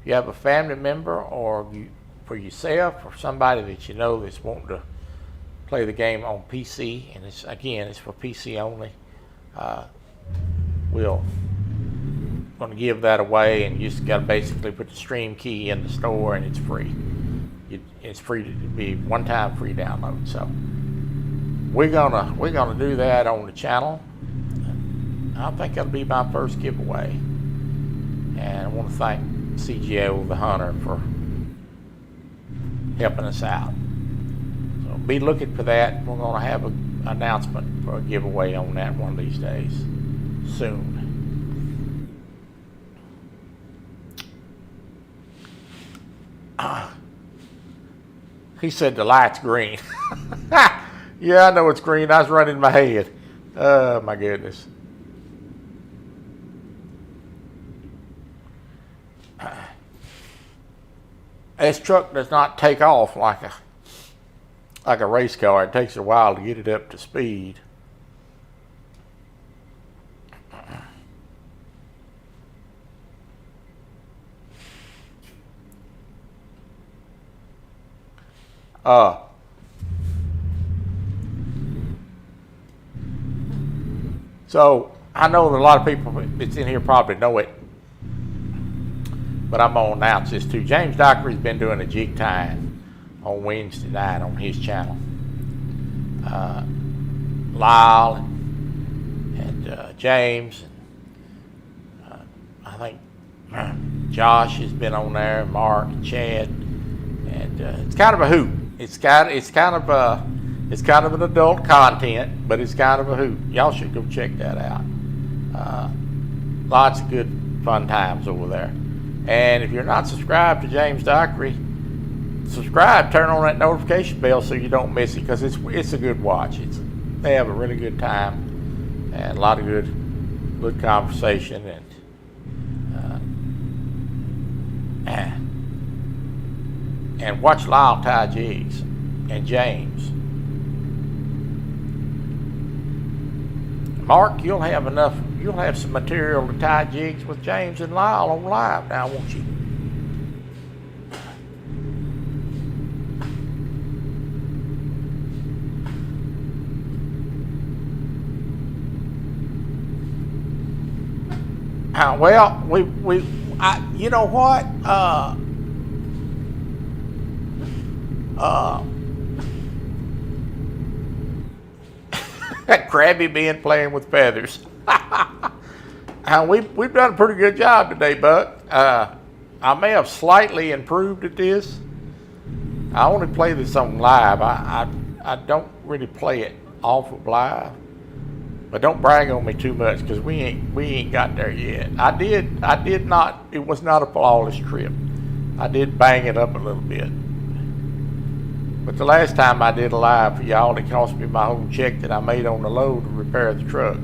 you have a family member or for yourself or somebody that you know that's wanting to play the game on PC, and it's for PC only, we're going to give that away, and you just got to basically put the stream key in the store, and it's free. It's free to be one-time free download. So we're gonna do that on the channel. I think that'll be my first giveaway, and I want to thank CGO the Hunter for helping us out. So be looking for that. We're gonna have an announcement for a giveaway on that one of these days soon. He said the light's green. Yeah, I know it's green. I was running in my head. Oh, my goodness. This truck does not take off like a race car. It takes a while to get it up to speed. So I know that a lot of people that's in here probably know it, but I'm gonna announce this too. James Dockery's been doing a jig time on Wednesday night on his channel. Lyle and James, and I think Josh has been on there, Mark and Chad, and it's kind of a hoot. It's kind of an adult content, but it's kind of a hoot. Y'all should go check that out. Lots of good fun times over there. And if you're not subscribed to James Dockery, subscribe, turn on that notification bell so you don't miss it, because it's a good watch. They have a really good time and a lot of good conversation, and watch Lyle tie jigs and James. Mark, you'll have some material to tie jigs with James and Lyle on live now, won't you? Well, you know what? Crabby being playing with feathers. We've done a pretty good job today, Buck. I may have slightly improved at this. I only play this on live. I don't really play it off of live, but don't brag on me too much, because we ain't got there yet. I did not. It was not a flawless trip. I did bang it up a little bit. But the last time I did a live for y'all, it cost me my whole check that I made on the load to repair the truck.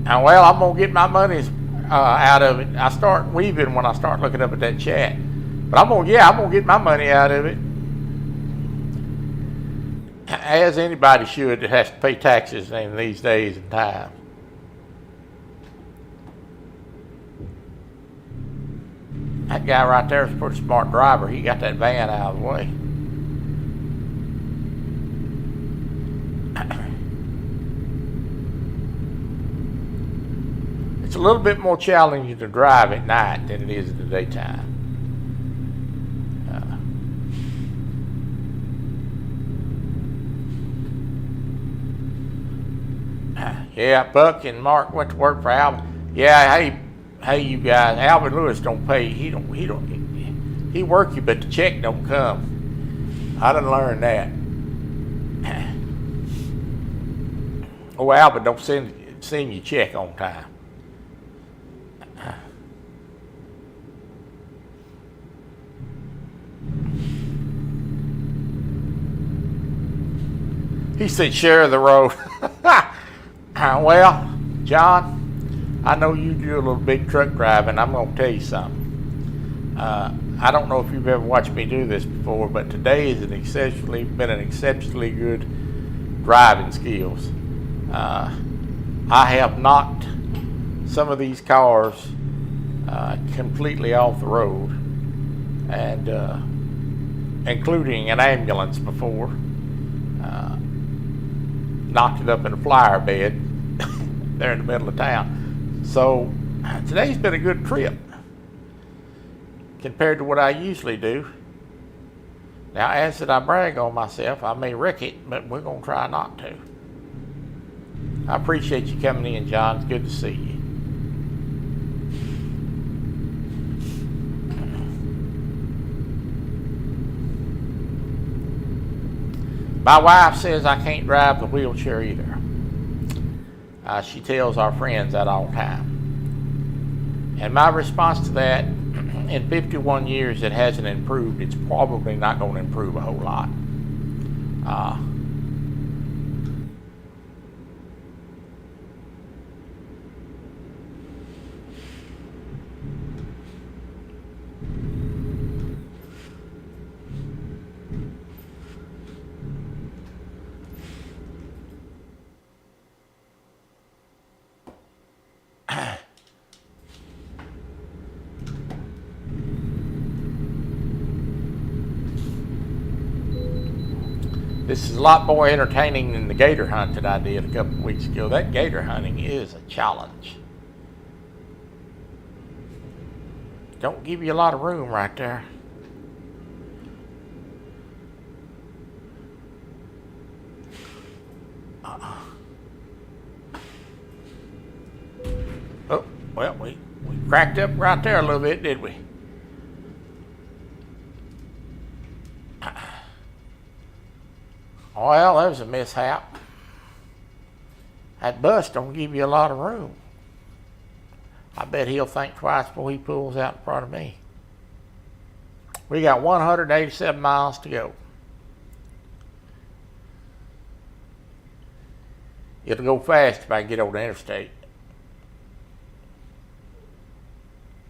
Well, I'm gonna get my money out of it. I start weaving when I start looking up at that chat. But I'm gonna get my money out of it, as anybody should that has to pay taxes in these days and times. That guy right there is a pretty smart driver. He got that van out of the way. It's a little bit more challenging to drive at night than it is in the daytime. Yeah, Buck and Mark went to work for Alvin. Yeah, hey, you guys. Alvin Lewis don't pay. He work you, but the check don't come. I done learned that. Oh, Alvin don't send you check on time. He said, share the road. Well, John, I know you do a little big truck driving. I'm going to tell you something. I don't know if you've ever watched me do this before, but today has been an exceptionally good driving skills. I have knocked some of these cars completely off the road, and including an ambulance before. Knocked it up in a flower bed there in the middle of town. So today's been a good trip compared to what I usually do. Now, as that I brag on myself, I may wreck it, but we're going to try not to. I appreciate you coming in, John. It's good to see you. My wife says I can't drive the wheelchair either. She tells our friends that all the time. And my response to that, in 51 years it hasn't improved. It's probably not going to improve a whole lot. This is a lot more entertaining than the gator hunt that I did a couple of weeks ago. That gator hunting is a challenge. Don't give you a lot of room right there. Oh, well, we cracked up right there a little bit, did we? Well, that was a mishap. That bus don't give you a lot of room. I bet he'll think twice before he pulls out in front of me. We got 187 miles to go. It'll go fast if I get over the interstate.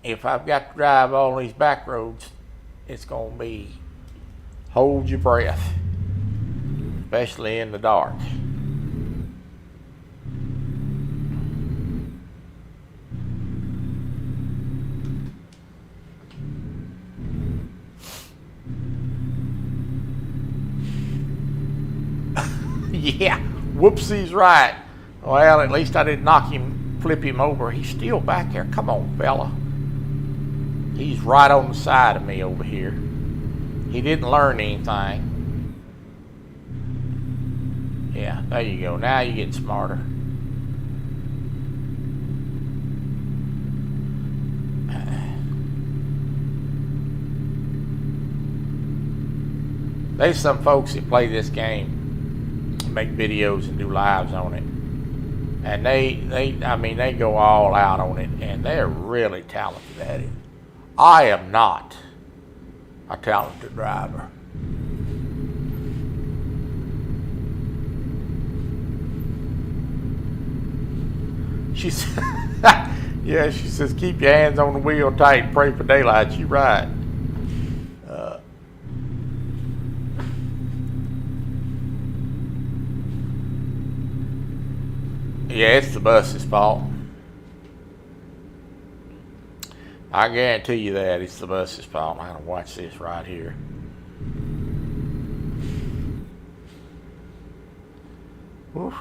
If I've got to drive all these back roads, it's going to be hold your breath. Especially in the dark. Yeah, whoopsie's right. Well, at least I didn't flip him over. He's still back there. Come on, fella. He's right on the side of me over here. He didn't learn anything. Yeah, there you go. Now you're getting smarter. There's some folks that play this game, make videos and do lives on it. And they go all out on it, and they're really talented at it. I am not a talented driver. She said, yeah, she says, keep your hands on the wheel tight and pray for daylight. She right. Yeah, it's the bus's fault. I guarantee you that it's the bus's fault. I'm gonna watch this right here. Oof.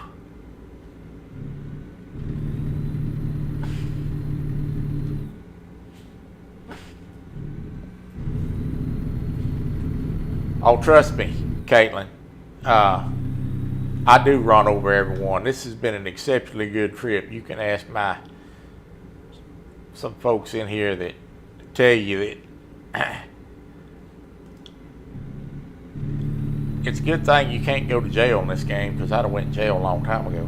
Oh, trust me, Caitlin. I do run over everyone. This has been an exceptionally good trip. You can ask some folks in here that tell you that it's a good thing you can't go to jail in this game, because I'd have went in jail a long time ago.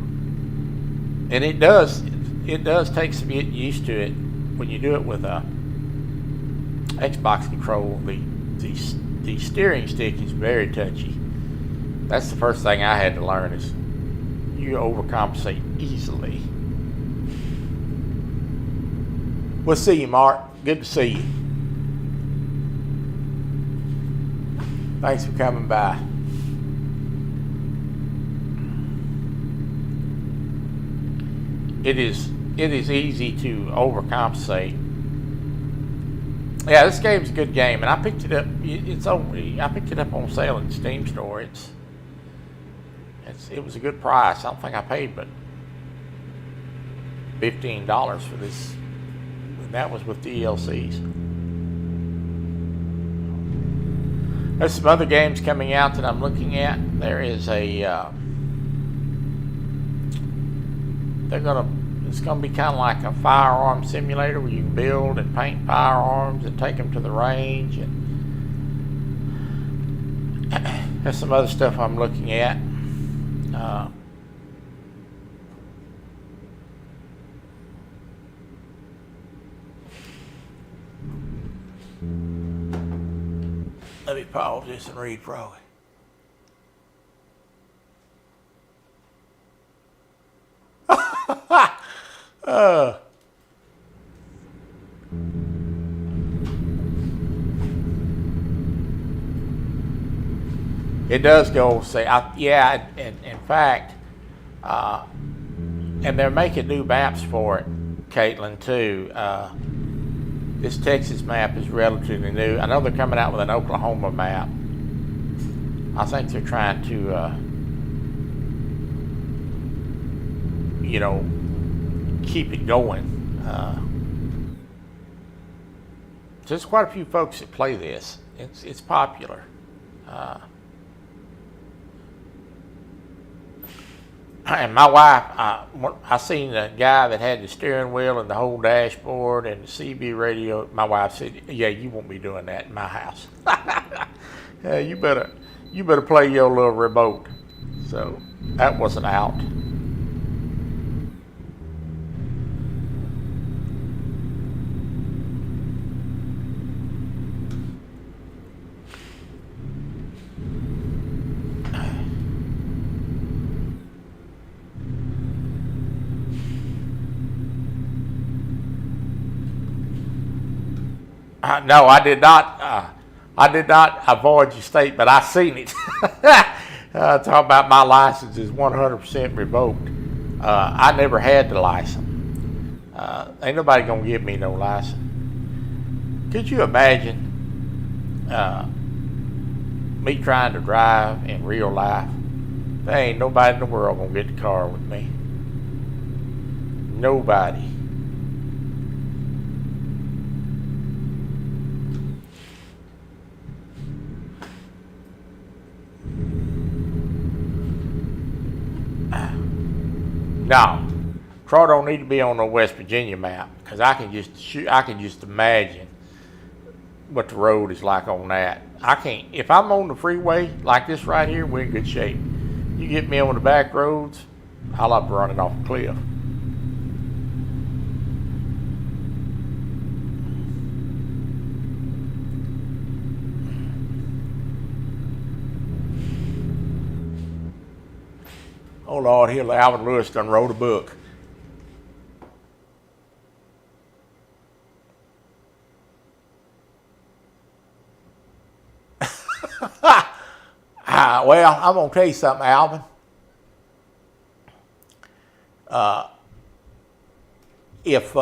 And it does take some getting used to it when you do it with a Xbox control. The steering stick is very touchy. That's the first thing I had to learn, is you overcompensate easily. We'll see you, Mark. Good to see you. Thanks for coming by. It is easy to overcompensate. Yeah, this game's a good game, and I picked it up. I picked it up on sale at the Steam store. It was a good price. I don't think I paid but $15 for this, and that was with DLCs. There's some other games coming out that I'm looking at. There is it's gonna be kind of like a firearm simulator where you can build and paint firearms and take them to the range, and there's some other stuff I'm looking at. Let me pause this and read Froggy. It does go say, yeah, and in fact, and they're making new maps for it, Caitlin, too. This Texas map is relatively new. I know they're coming out with an Oklahoma map. I think they're trying to, keep it going. There's quite a few folks that play this. It's popular. And my wife, I seen a guy that had the steering wheel and the whole dashboard and the CB radio. My wife said, "Yeah, you won't be doing that in my house. Yeah, you better play your little remote." So that wasn't out. No, I did not. I did not avoid your statement. I seen it. Talk about my license is 100% revoked. I never had the license. Ain't nobody gonna give me no license. Could you imagine me trying to drive in real life? There ain't nobody in the world gonna get the car with me. Nobody. No, Troy don't need to be on the West Virginia map, because I can just imagine what the road is like on that. I can't. If I'm on the freeway like this right here, we're in good shape. You get me on the back roads, I'll have to run it off a cliff. Oh Lord, here Alvin Lewis done wrote a book. Well, I'm going to tell you something, Alvin. If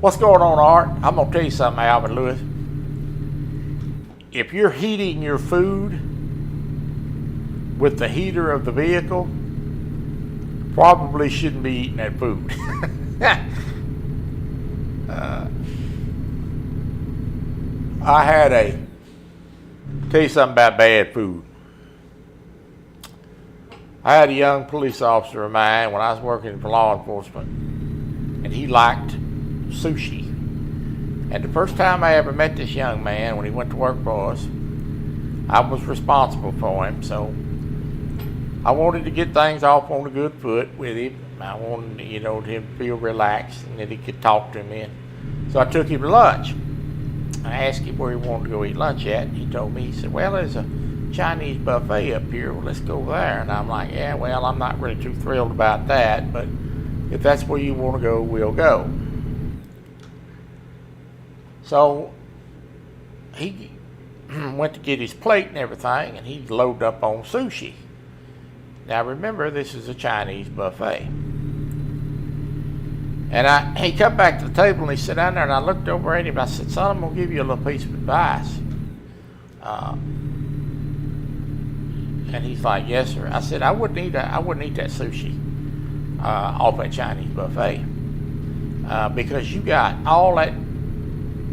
what's going on, Art? I'm going to tell you something, Alvin Lewis. If you're heating your food with the heater of the vehicle, probably shouldn't be eating that food. I had tell you something about bad food. I had a young police officer of mine when I was working for law enforcement, and he liked sushi. And the first time I ever met this young man, when he went to work for us, I was responsible for him, so I wanted to get things off on a good foot with him. I wanted, him to feel relaxed and that he could talk to me. So I took him to lunch. I asked him where he wanted to go eat lunch at, and he told me, he said, well, there's a Chinese buffet up here, well, let's go there. And I'm like, yeah, well, I'm not really too thrilled about that, but if that's where you want to go, we'll go. So he went to get his plate and everything, and he loaded up on sushi. Now remember, this is a Chinese buffet. And he come back to the table and he sat down there, and I looked over at him. I said, son, I'm going to give you a little piece of advice. And he's like, yes, sir. I said, I wouldn't eat that sushi off that Chinese buffet because you got all that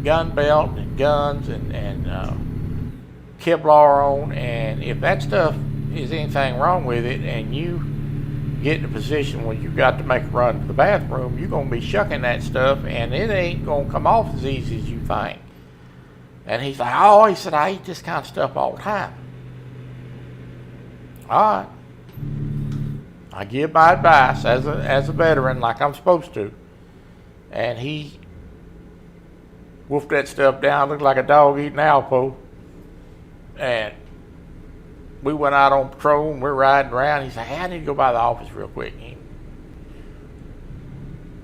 gun belt and guns and Kevlar on, and if that stuff is anything wrong with it and you get in a position where you got to make a run to the bathroom, you're going to be shucking that stuff, and it ain't going to come off as easy as you think. And he's like, oh, he said, I eat this kind of stuff all the time. All right. I give my advice as a veteran like I'm supposed to. And he wolfed that stuff down, looked like a dog eating Alpo. And we went out on patrol and we're riding around. He said, hey, I need to go by the office real quick. He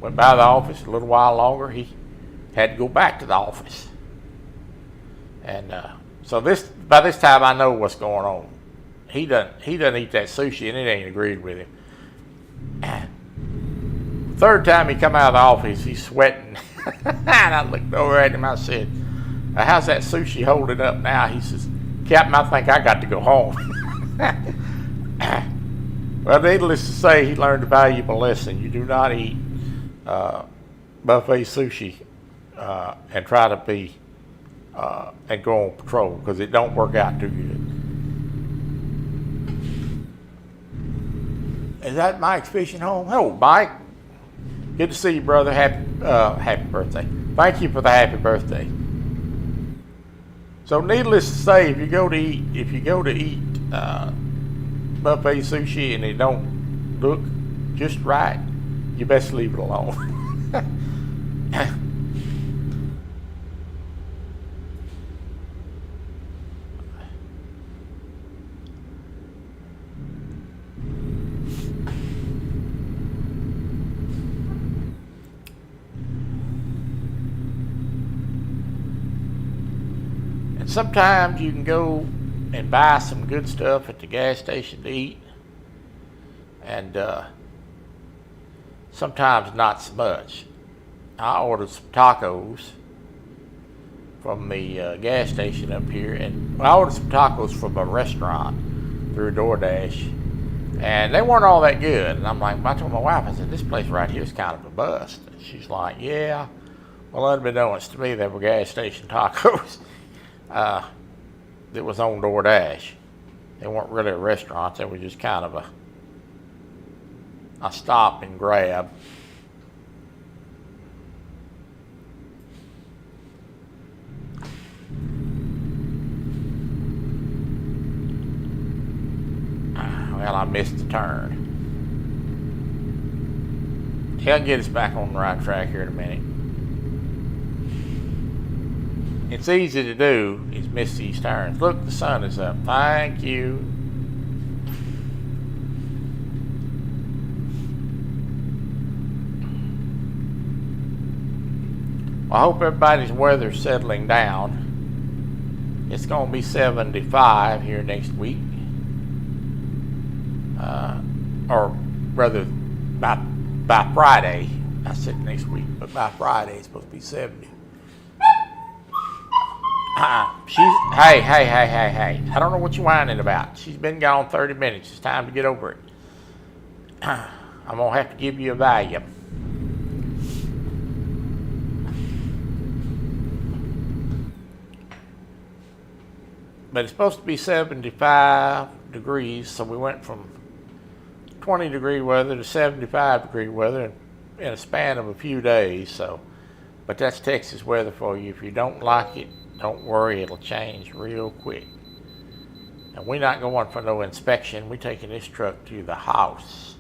went by the office a little while longer. He had to go back to the office. And so by this time I know what's going on. He doesn't eat that sushi, and it ain't agreed with him. Third time he come out of the office, he's sweating. And I looked over at him, I said, how's that sushi holding up now? He says, Captain, I think I got to go home. Well, needless to say, he learned a valuable lesson. You do not eat buffet sushi and try to be and go on patrol, because it don't work out too good. Is that Mike's Fishing Home? Hello, Mike. Good to see you, brother. Happy birthday. Thank you for the happy birthday. So, needless to say, if you go to eat buffet sushi and it don't look just right, you best leave it alone. Sometimes you can go and buy some good stuff at the gas station to eat, and sometimes not so much. I ordered some tacos from the gas station up here, and I ordered some tacos from a restaurant through DoorDash, and they weren't all that good. And I'm like, I told my wife, I said, this place right here is kind of a bust. And she's like, yeah. Well, unbeknownst to me, they were gas station tacos. That was on DoorDash. They weren't really a restaurant. They were just kind of a stop and grab. Well, I missed the turn. He'll get us back on the right track here in a minute. It's easy to do, is miss these turns. Look, the sun is up. Thank you. Well, I hope everybody's weather's settling down. It's going to be 75 here next week. Or rather, by Friday. I said next week, but by Friday it's supposed to be 70. Hey. I don't know what you're whining about. She's been gone 30 minutes. It's time to get over it. I'm going to have to give you a Valium. But it's supposed to be 75 degrees, so we went from 20 degree weather to 75 degree weather in a span of a few days. So, but that's Texas weather for you. If you don't like it, don't worry, it'll change real quick. And we're not going for no inspection. We're taking this truck to the house.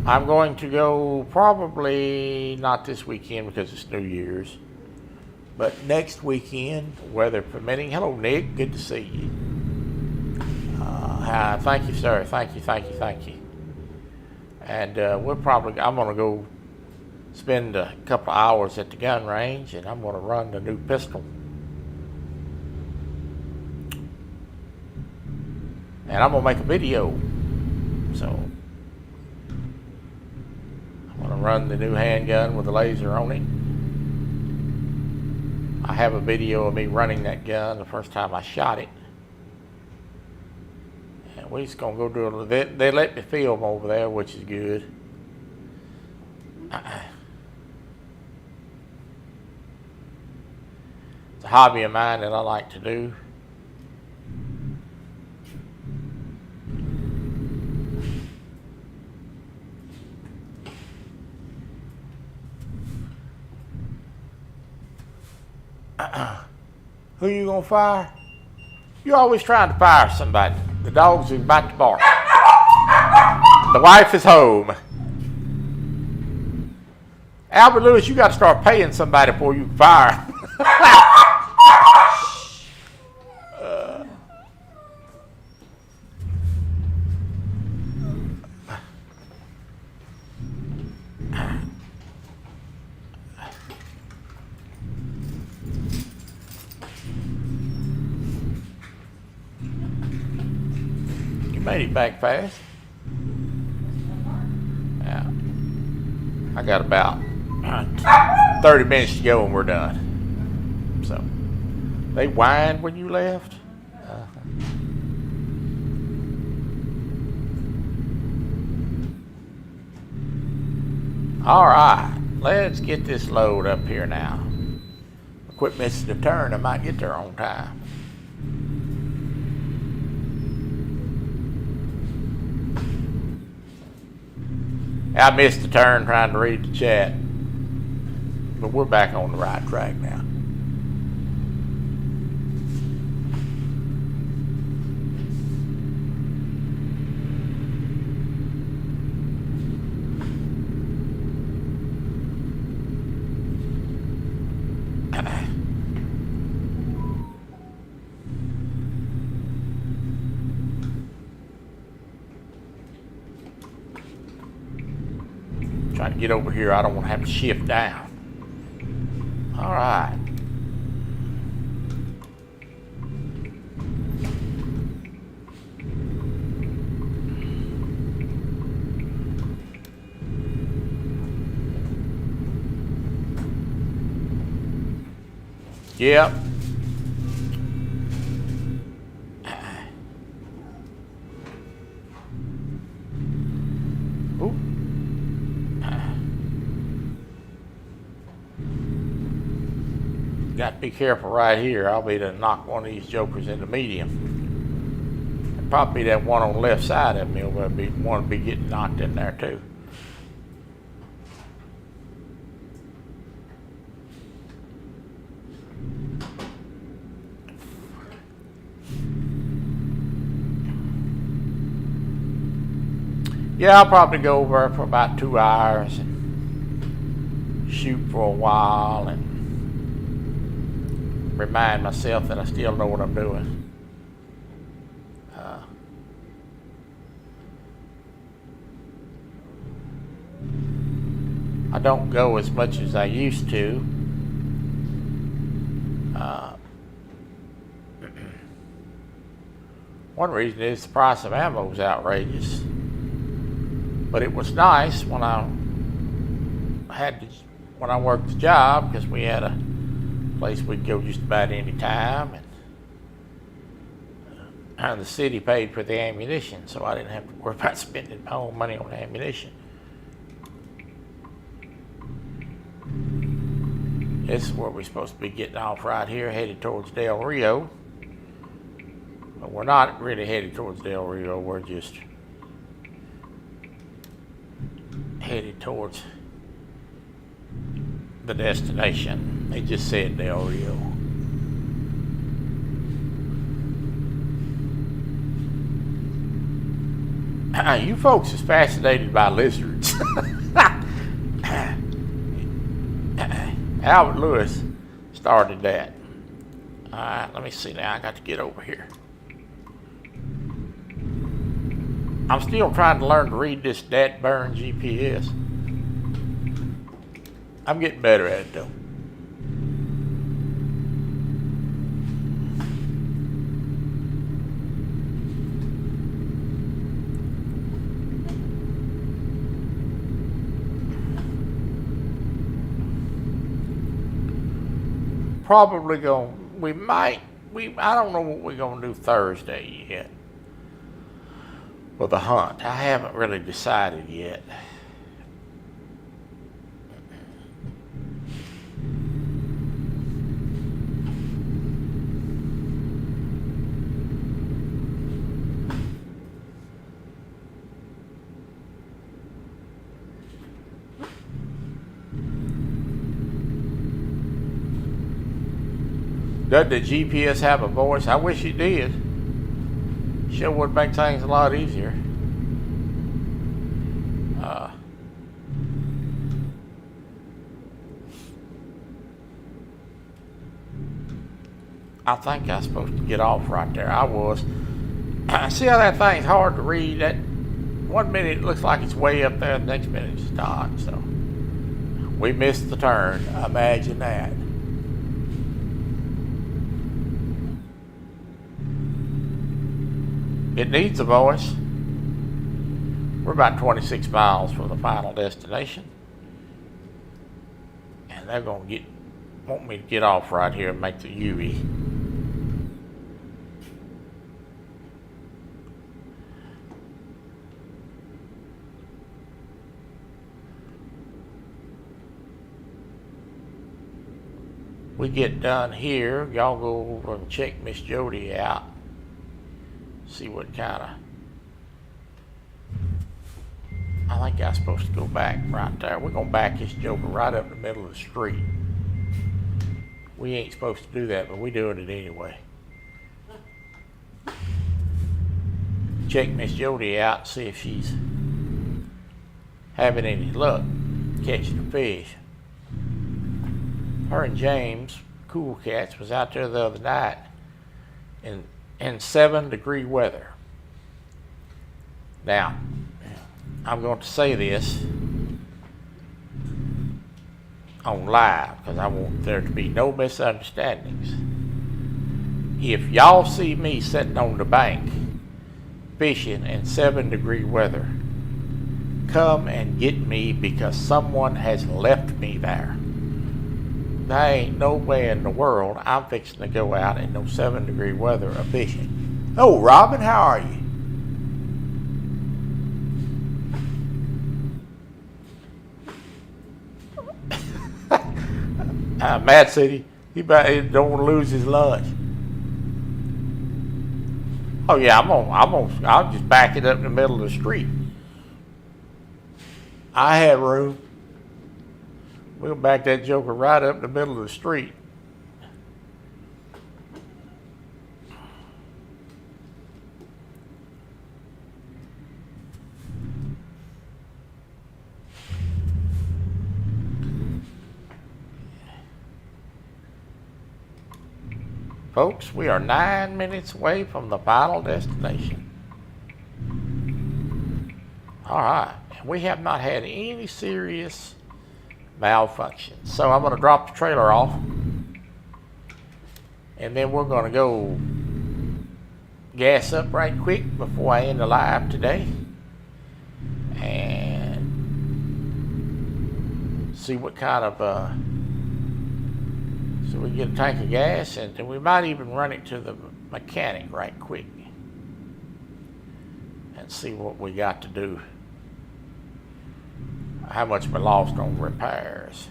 I'm going to go probably not this weekend because it's New Year's, but next weekend, weather permitting. Hello, Nick. Good to see you. Thank you, sir. Thank you. And I'm going to go spend a couple of hours at the gun range, and I'm going to run the new pistol. And I'm going to make a video. So I'm going to run the new handgun with a laser on it. I have a video of me running that gun the first time I shot it. And we're just going to go do a little bit. They let me film over there, which is good. It's a hobby of mine that I like to do. Who you gonna fire? You're always trying to fire somebody. The dogs are about to bark. The wife is home. Albert Lewis, you got to start paying somebody before you fire. Made it back fast. Yeah. I got about 30 minutes to go and we're done. So, they whined when you left? All right, let's get this load up here now. Quit missing the turn, I might get there on time. I missed the turn trying to read the chat, but we're back on the right track now. Trying to get over here, I don't want to have to shift down. All right. Yep. Got to be careful right here. I'll be to knock one of these jokers into medium. And probably that one on the left side of me will be one to be getting knocked in there too. Yeah, I'll probably go over for about 2 hours and shoot for a while and remind myself that I still know what I'm doing. I don't go as much as I used to. One reason is the price of ammo is outrageous. But it was nice when I worked the job, because we had a place we'd go just about any time, and the city paid for the ammunition, so I didn't have to worry about spending my own money on ammunition. This is where we're supposed to be getting off right here, headed towards Del Rio. But we're not really headed towards Del Rio, we're just headed towards the destination. It just said Del Rio. You folks is fascinated by lizards. Albert Lewis started that. Alright, let me see now. I got to get over here. I'm still trying to learn to read this Dat-Burn GPS. I'm getting better at it though. Probably I don't know what we're gonna do Thursday yet for the hunt. I haven't really decided yet. Does the GPS have a voice? I wish it did. Sure would make things a lot easier. I think I was supposed to get off right there. I was. See how that thing's hard to read? That 1 minute it looks like it's way up there, the next minute it's not. So we missed the turn. Imagine that. It needs a voice. We're about 26 miles from the final destination. And they're going to want me to get off right here and make the U-E. We get done here, y'all go over and check Miss Jody out. See what kind of... I think I'm supposed to go back right there. We're going to back this joker right up the middle of the street. We ain't supposed to do that, but we're doing it anyway. Check Miss Jody out, see if she's having any luck catching a fish. Her and James, Cool Cats, was out there the other night in 7-degree weather. Now, I'm going to say this on live because I want there to be no misunderstandings. If y'all see me sitting on the bank fishing in 7-degree weather, come and get me because someone has left me there. There ain't no way in the world I'm fixing to go out in no 7-degree weather a fishing. Oh, Robin, how are you? Mad City, he don't want to lose his lunch. Oh yeah, I'll just back it up in the middle of the street. I have room. We'll back that joker right up in the middle of the street. Folks, we are 9 minutes away from the final destination. All right, we have not had any serious malfunction. So I'm going to drop the trailer off, and then we're going to go gas up right quick before I end the live today, and see what kind of so we get a tank of gas, and we might even run it to the mechanic right quick and see what we got to do, how much we lost on repairs.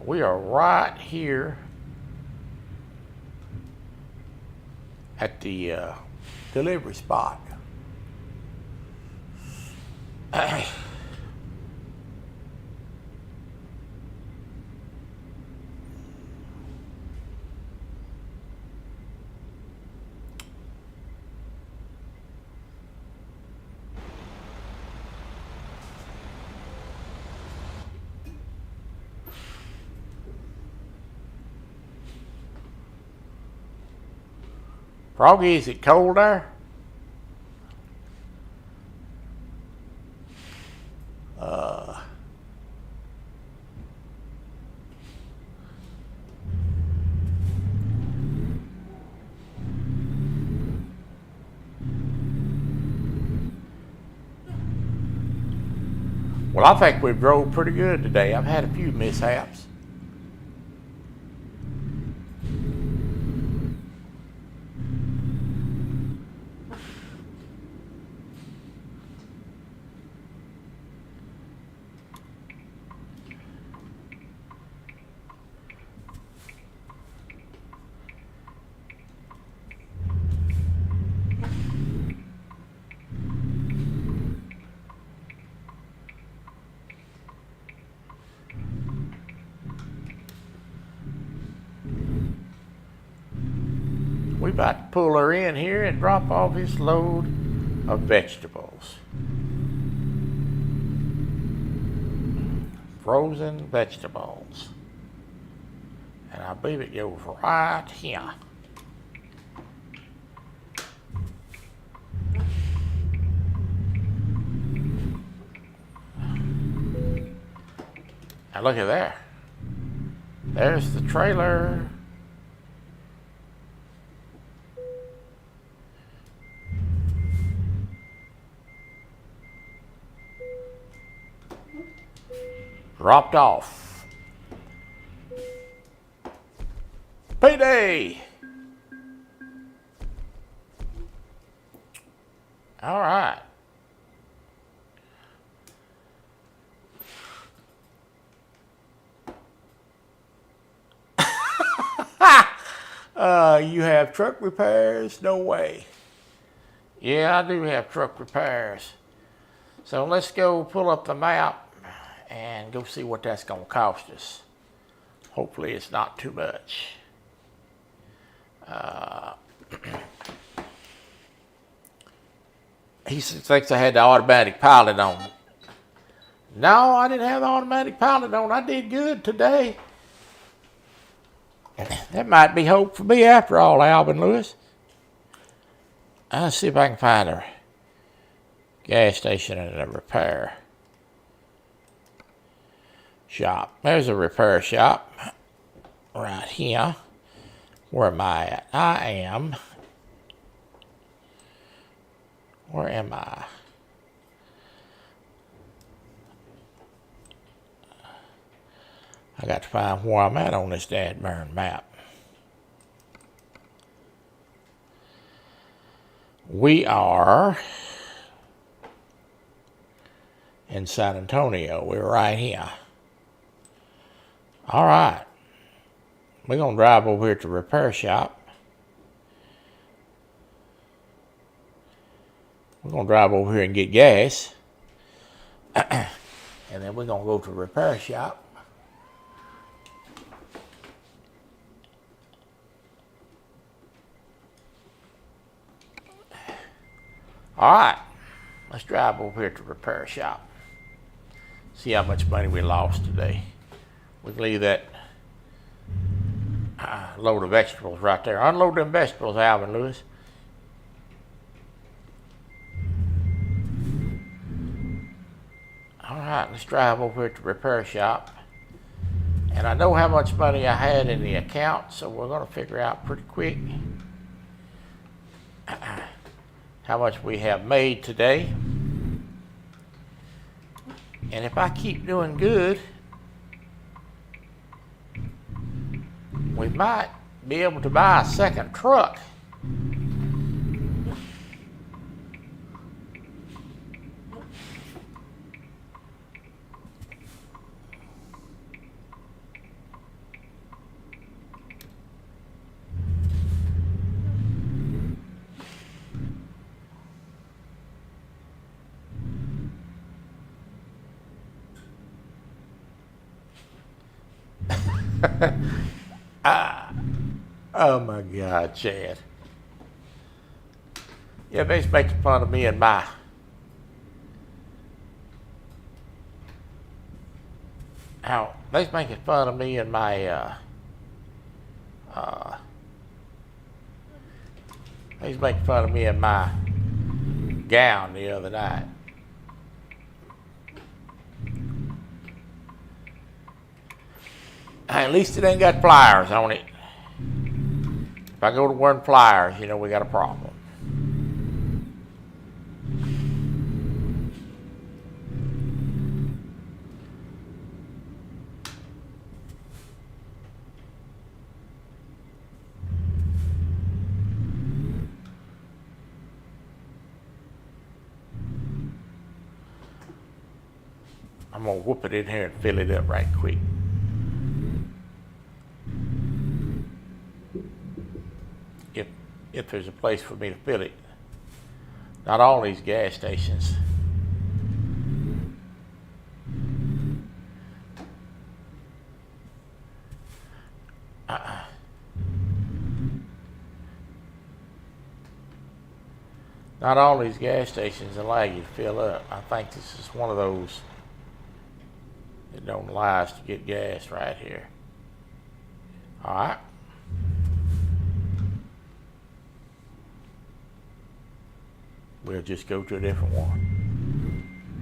We are right here at the delivery spot. Froggy, is it cold there? Well, I think we drove pretty good today. I've had a few mishaps. We about to pull her in here and drop off this load of vegetables. Frozen vegetables. And I believe it goes right here. Now look at there. There's the trailer. Dropped off. Payday! All right. You have truck repairs? No way. Yeah, I do have truck repairs. So let's go pull up the map and go see what that's going to cost us. Hopefully it's not too much. He thinks I had the automatic pilot on. No, I didn't have the automatic pilot on. I did good today. That might be hope for me after all, Alvin Lewis. Let's see if I can find a gas station and a repair shop. There's a repair shop right here. Where am I at? I am. Where am I? I got to find where I'm at on this dadburn map. We are in San Antonio. We're right here. All right. We're going to drive over here to the repair shop. We're going to drive over here and get gas. And then we're going to go to the repair shop. All right. Let's drive over here to the repair shop. See how much money we lost today. We can leave that load of vegetables right there. Unload them vegetables, Alvin Lewis. All right. Alright, let's drive over to the repair shop. And I know how much money I had in the account, so we're going to figure out pretty quick how much we have made today. And if I keep doing good, we might be able to buy a second truck. Oh my God, Chad. Yeah, they's making fun of me and my they's making fun of me and my they's making fun of me and my gown the other night. At least it ain't got flyers on it. If I go to wearing flyers, you know we got a problem. I'm gonna whoop it in here and fill it up right quick. If there's a place for me to fill it. Not all these gas stations. Not all these gas stations allow you to fill up. I think this is one of those that don't allow us to get gas right here. All right. We'll just go to a different one.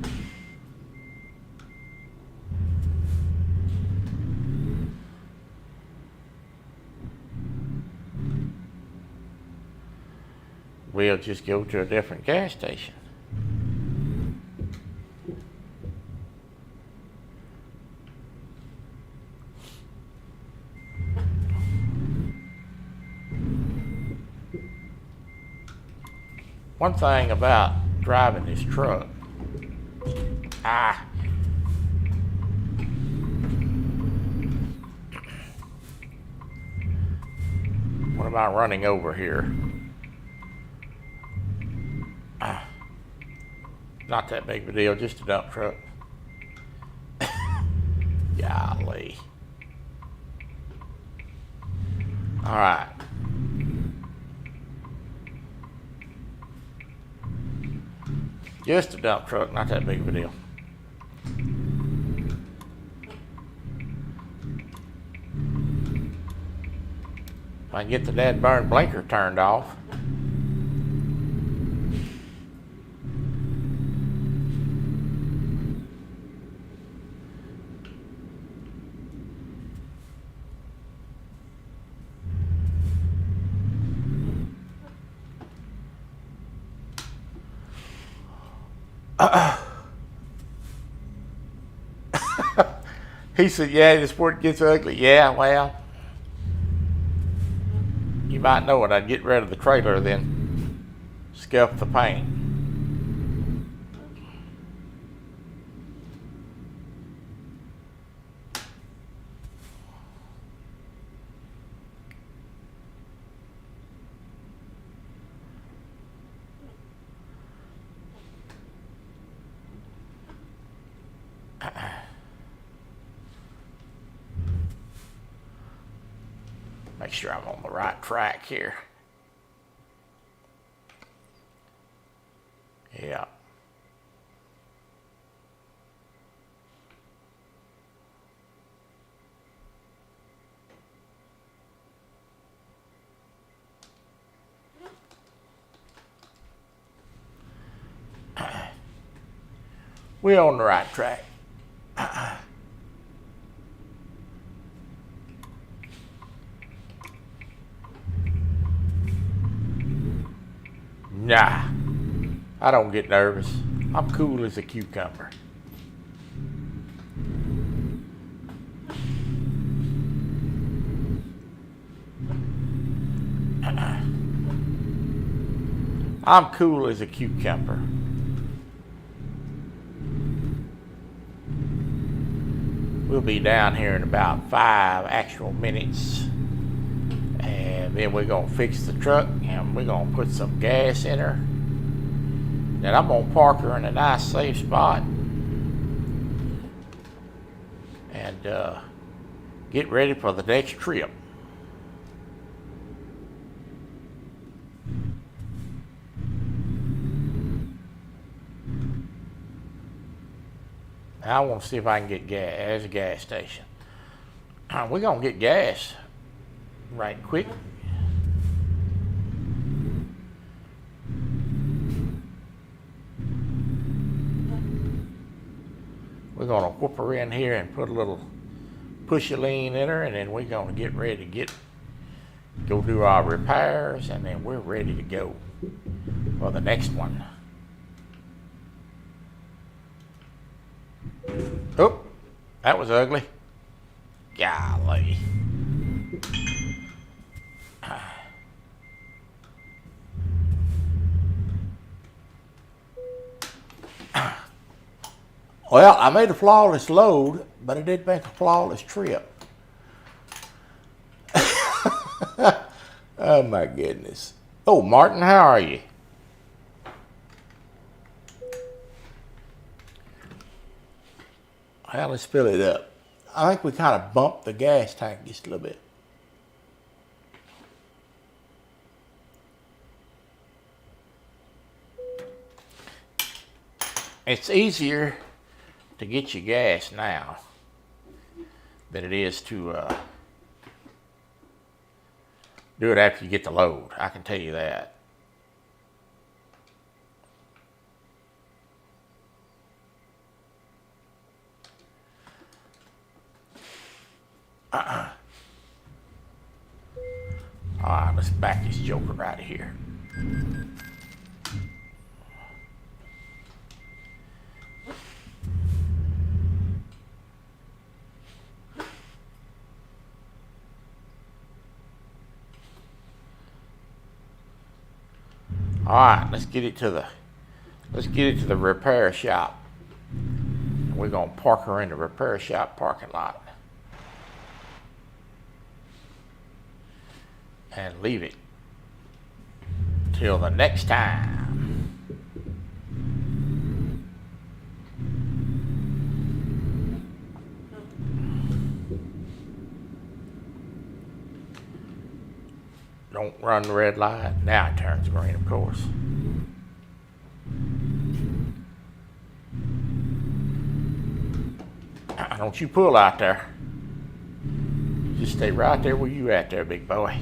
We'll just go to a different gas station. One thing about driving this truck, what am I running over here? Not that big of a deal, just a dump truck. Golly. All right. Just a dump truck, not that big of a deal. If I can get the dead burn blinker turned off. He said, yeah, the sport gets ugly. Yeah, well, you might know it. I'd get rid of the trailer, then scuff the paint. Make sure I'm on the right track here. Yeah. We're on the right track. Nah, I don't get nervous. I'm cool as a cucumber. I'm cool as a cucumber. We'll be down here in about 5 actual minutes. And then we're going to fix the truck and we're going to put some gas in her. Then I'm going to park her in a nice safe spot. And get ready for the next trip. Now I want to see if I can get gas. There's a gas station. We're going to get gas right quick. We're going to whoop her in here and put a little push-a-lean in her, and then we're going to get ready to go do our repairs, and then we're ready to go for the next one. Oh, that was ugly. Golly. Well, I made a flawless load, but I didn't make a flawless trip. Oh my goodness. Oh, Martin, how are you? Well, let's fill it up. I think we kind of bumped the gas tank just a little bit. It's easier to get your gas now than it is to do it after you get the load. I can tell you that. All right, let's back this joker out of here. All right, let's get it to the repair shop. We're gonna park her in the repair shop parking lot and leave it till the next time. Don't run the red light. Now it turns green, of course. Don't you pull out there. Just stay right there where you at there, big boy.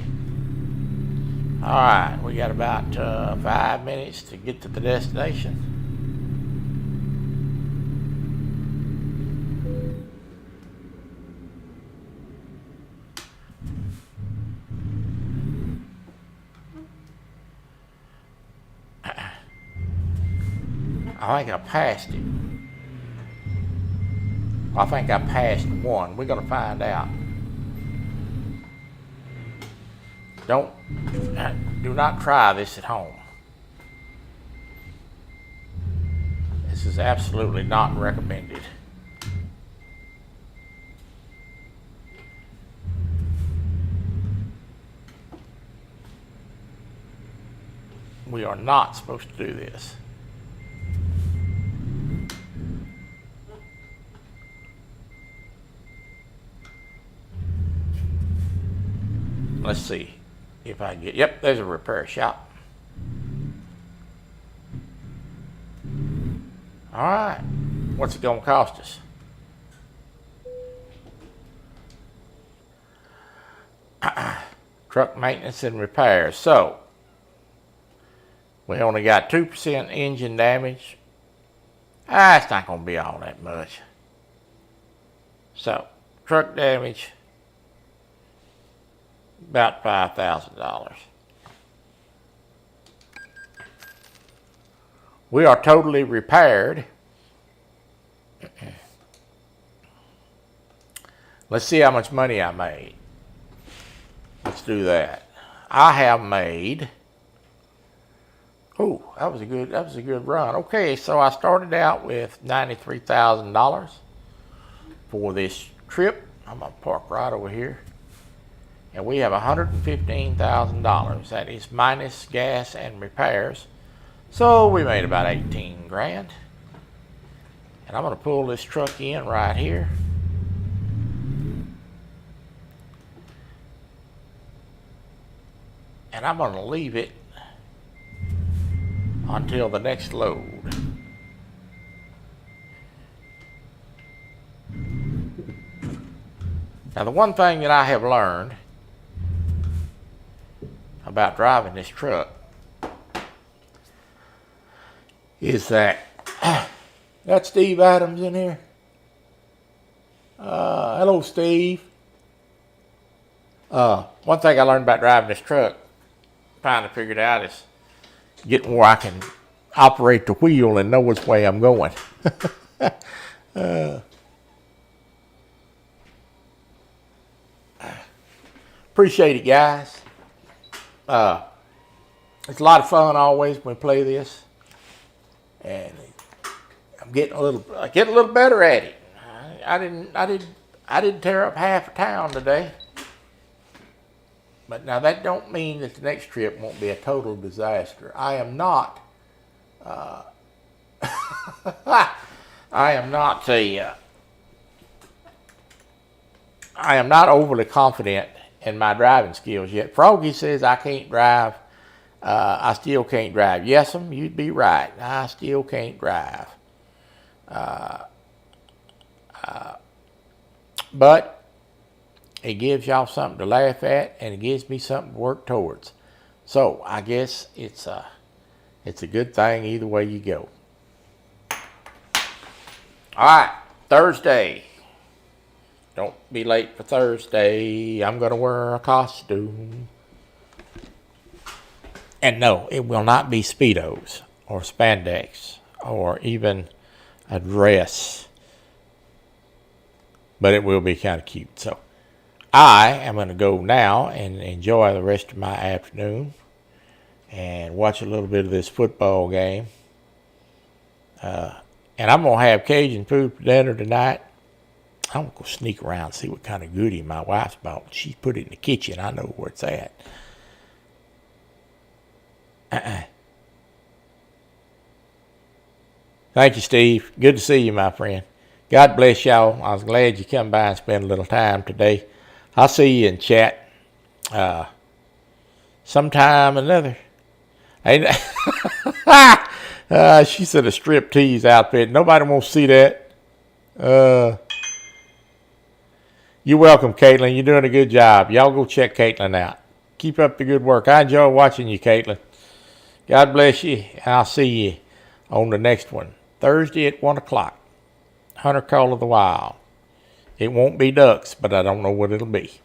All right, we got about 5 minutes to get to the destination. I think I passed it. I think I passed one. We're gonna find out. Do not try this at home. This is absolutely not recommended. We are not supposed to do this. Let's see if I get, yep, there's a repair shop. All right, what's it gonna cost us? Truck maintenance and repairs. So, we only got 2% engine damage. It's not gonna be all that much. So, truck damage, about $5,000. We are totally repaired. Let's see how much money I made. Let's do that. I have made, oh, that was a good run. Okay, so I started out with $93,000 for this trip. I'm gonna park right over here. And we have $115,000. That is minus gas and repairs. So we made about 18 grand. And I'm gonna pull this truck in right here. And I'm gonna leave it until the next load. Now the one thing that I have learned about driving this truck is that, that's Steve Adams in here. Hello, Steve. One thing I learned about driving this truck, trying to figure it out, is getting where I can operate the wheel and know which way I'm going. Appreciate it, guys. It's a lot of fun always when we play this, and I'm getting a little better at it. I didn't tear up half a town today, but now that don't mean that the next trip won't be a total disaster. I am not. I am not overly confident in my driving skills yet. Froggy says I can't drive. I still can't drive. Yes'm, you'd be right. I still can't drive. But it gives y'all something to laugh at, and it gives me something to work towards. So I guess it's a good thing either way you go. All right, Thursday. Don't be late for Thursday. I'm going to wear a costume. And no, it will not be Speedos or spandex or even a dress. But it will be kind of cute. So I am going to go now and enjoy the rest of my afternoon and watch a little bit of this football game. And I'm going to have Cajun food for dinner tonight. I'm going to go sneak around and see what kind of goodie my wife's bought. She put it in the kitchen. I know where it's at. Thank you, Steve. Good to see you, my friend. God bless y'all. I was glad you come by and spend a little time today. I'll see you in chat sometime or another. She said a striptease outfit. Nobody wants to see that. You're welcome, Caitlin. You're doing a good job. Y'all go check Caitlin out. Keep up the good work. I enjoy watching you, Caitlin. God bless you, and I'll see you on the next one. Thursday at 1 o'clock. Hunter Call of the Wild. It won't be ducks, but I don't know what it'll be.